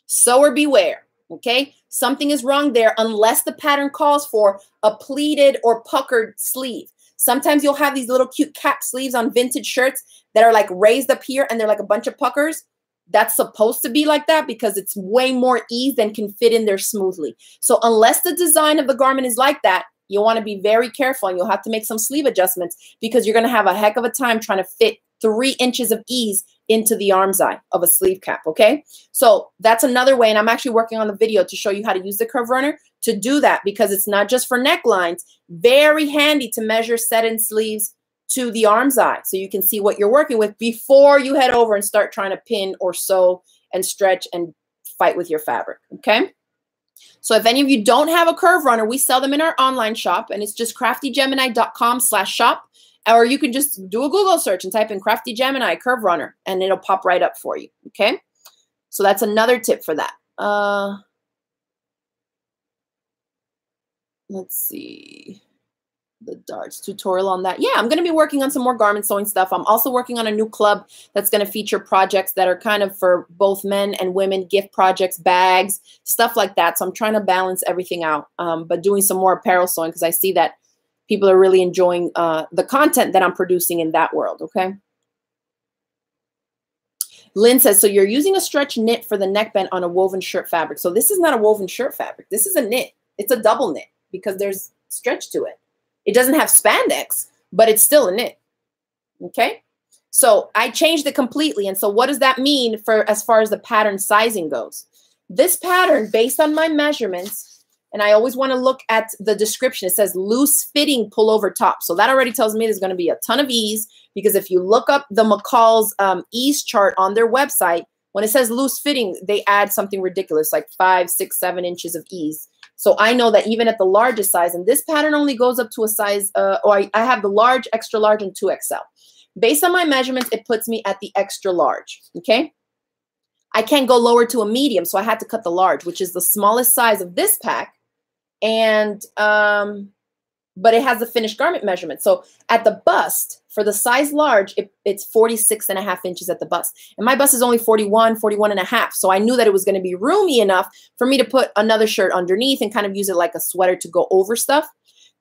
sewer beware, okay? Something is wrong there unless the pattern calls for a pleated or puckered sleeve. Sometimes you'll have these little cute cap sleeves on vintage shirts that are like raised up here and they're like a bunch of puckers. That's supposed to be like that because it's way more ease than can fit in there smoothly. So unless the design of the garment is like that, you'll want to be very careful and you'll have to make some sleeve adjustments because you're going to have a heck of a time trying to fit 3 inches of ease into the arm's eye of a sleeve cap, okay? So that's another way, and I'm actually working on the video to show you how to use the curve runner to do that because it's not just for necklines, very handy to measure set-in sleeves to the arm's eye so you can see what you're working with before you head over and start trying to pin or sew and stretch and fight with your fabric, okay? So if any of you don't have a curve runner, we sell them in our online shop, and it's just craftygemini.com/shop. Or you can just do a Google search and type in Crafty Gemini curve runner and it'll pop right up for you. Okay. So that's another tip for that. Let's see. The darts tutorial on that. Yeah, I'm going to be working on some more garment sewing stuff. I'm also working on a new club that's going to feature projects that are kind of for both men and women, gift projects, bags, stuff like that. So I'm trying to balance everything out, but doing some more apparel sewing because I see that people are really enjoying the content that I'm producing in that world, okay? Lynn says, so you're using a stretch knit for the neckband on a woven shirt fabric. So this is not a woven shirt fabric. This is a knit. It's a double knit because there's stretch to it. It doesn't have spandex, but it's still a knit, okay? So I changed it completely. And so what does that mean for as far as the pattern sizing goes? This pattern, based on my measurements, and I always want to look at the description. It says loose fitting pullover top. So that already tells me there's going to be a ton of ease because if you look up the McCall's ease chart on their website, when it says loose fitting, they add something ridiculous like 5, 6, 7 inches of ease. So I know that even at the largest size, and this pattern only goes up to a size, I have the large, extra large, and 2XL. Based on my measurements, it puts me at the extra large, okay? I can't go lower to a medium, so I had to cut the large, which is the smallest size of this pack. And, but it has the finished garment measurement. So at the bust, for the size large, it's 46.5 inches at the bust. And my bust is only 41.5. So I knew that it was going to be roomy enough for me to put another shirt underneath and kind of use it like a sweater to go over stuff.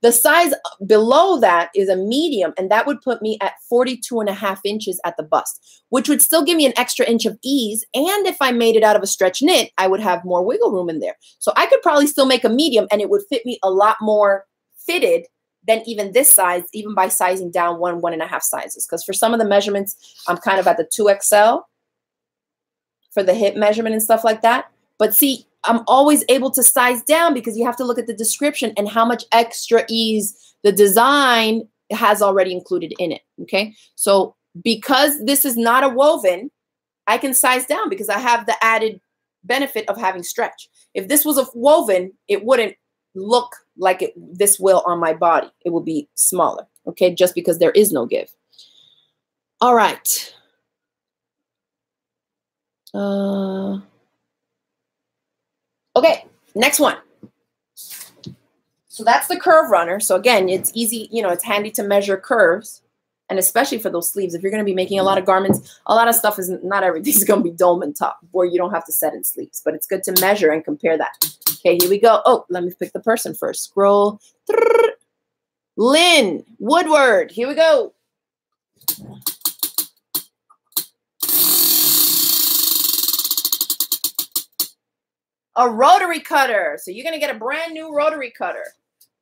The size below that is a medium, and that would put me at 42.5 inches at the bust, which would still give me an extra inch of ease. And if I made it out of a stretch knit, I would have more wiggle room in there. So I could probably still make a medium, and it would fit me a lot more fitted than even this size, even by sizing down 1.5 sizes. Because for some of the measurements, I'm kind of at the 2XL for the hip measurement and stuff like that. But see, I'm always able to size down because you have to look at the description and how much extra ease the design has already included in it, okay? So because this is not a woven, I can size down because I have the added benefit of having stretch. If this was a woven, it wouldn't look like this will on my body. It will be smaller, okay? Just because there is no give. All right. Okay, next one. So that's the curve runner. So again, it's easy, you know, it's handy to measure curves, and especially for those sleeves. If you're going to be making a lot of garments, a lot of stuff is not everything's going to be dome and top where you don't have to set in sleeves, but it's good to measure and compare that. Okay, here we go. Oh, let me pick the person first. Scroll. Lynn Woodward. Here we go. A rotary cutter. So you're going to get a brand new rotary cutter.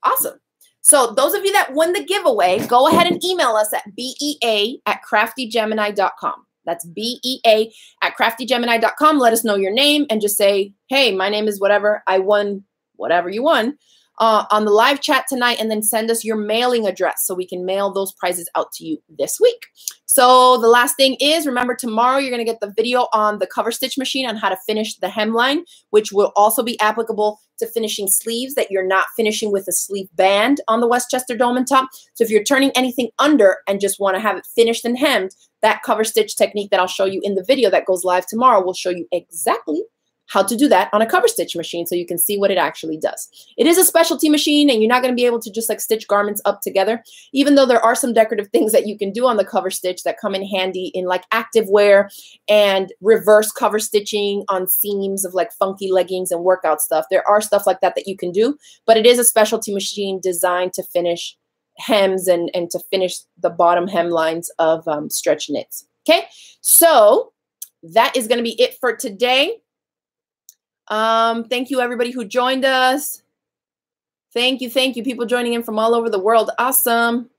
Awesome. So those of you that won the giveaway, go ahead and email us at bea@craftygemini.com. That's bea@craftygemini.com. Let us know your name and just say, hey, my name is whatever. I won whatever you won on the live chat tonight, and then send us your mailing address so we can mail those prizes out to you this week. So the last thing is, remember, tomorrow you're going to get the video on the cover stitch machine on how to finish the hemline, which will also be applicable to finishing sleeves that you're not finishing with a sleeve band on the Westchester Dome and top. So if you're turning anything under and just want to have it finished and hemmed, that cover stitch technique that I'll show you in the video that goes live tomorrow will show you exactly how to do that on a cover stitch machine so you can see what it actually does. It is a specialty machine, and you're not going to be able to just like stitch garments up together, even though there are some decorative things that you can do on the cover stitch that come in handy in like activewear and reverse cover stitching on seams of like funky leggings and workout stuff. There are stuff like that that you can do, but it is a specialty machine designed to finish hems and to finish the bottom hemlines of stretch knits. Okay, so that is going to be it for today. Thank you everybody who joined us. Thank you. People joining in from all over the world. Awesome.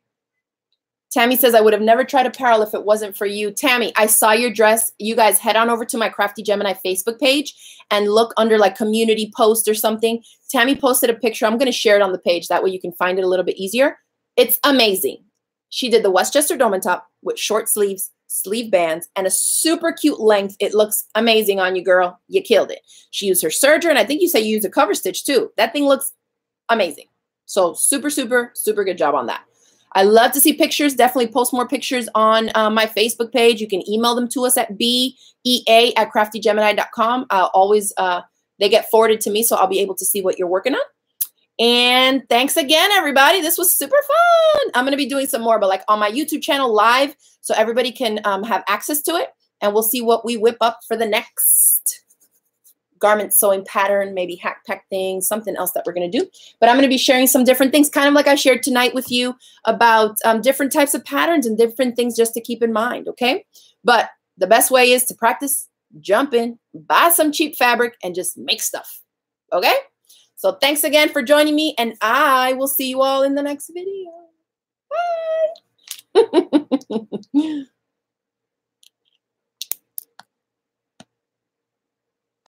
Tammy says, I would have never tried apparel if it wasn't for you. Tammy, I saw your dress. You guys head on over to my Crafty Gemini Facebook page and look under like community post or something. Tammy posted a picture. I'm going to share it on the page. That way you can find it a little bit easier. It's amazing. She did the Westchester Dome and top with short sleeves, sleeve bands, and a super cute length. It looks amazing on you, girl. You killed it. She used her serger, and I think you said you used a cover stitch too. That thing looks amazing. So super good job on that. I love to see pictures. Definitely post more pictures on my Facebook page. You can email them to us at bea@craftygemini.com. Always, they get forwarded to me, so I'll be able to see what you're working on. And thanks again, everybody. This was super fun. I'm going to be doing some more, but like on my YouTube channel live, so everybody can have access to it. And we'll see what we whip up for the next garment sewing pattern, maybe hack pack thing, something else that we're going to do. But I'm going to be sharing some different things, kind of like I shared tonight with you about different types of patterns and different things just to keep in mind, okay? But the best way is to practice, jump in, buy some cheap fabric, and just make stuff, okay? So thanks again for joining me, and I will see you all in the next video. Bye.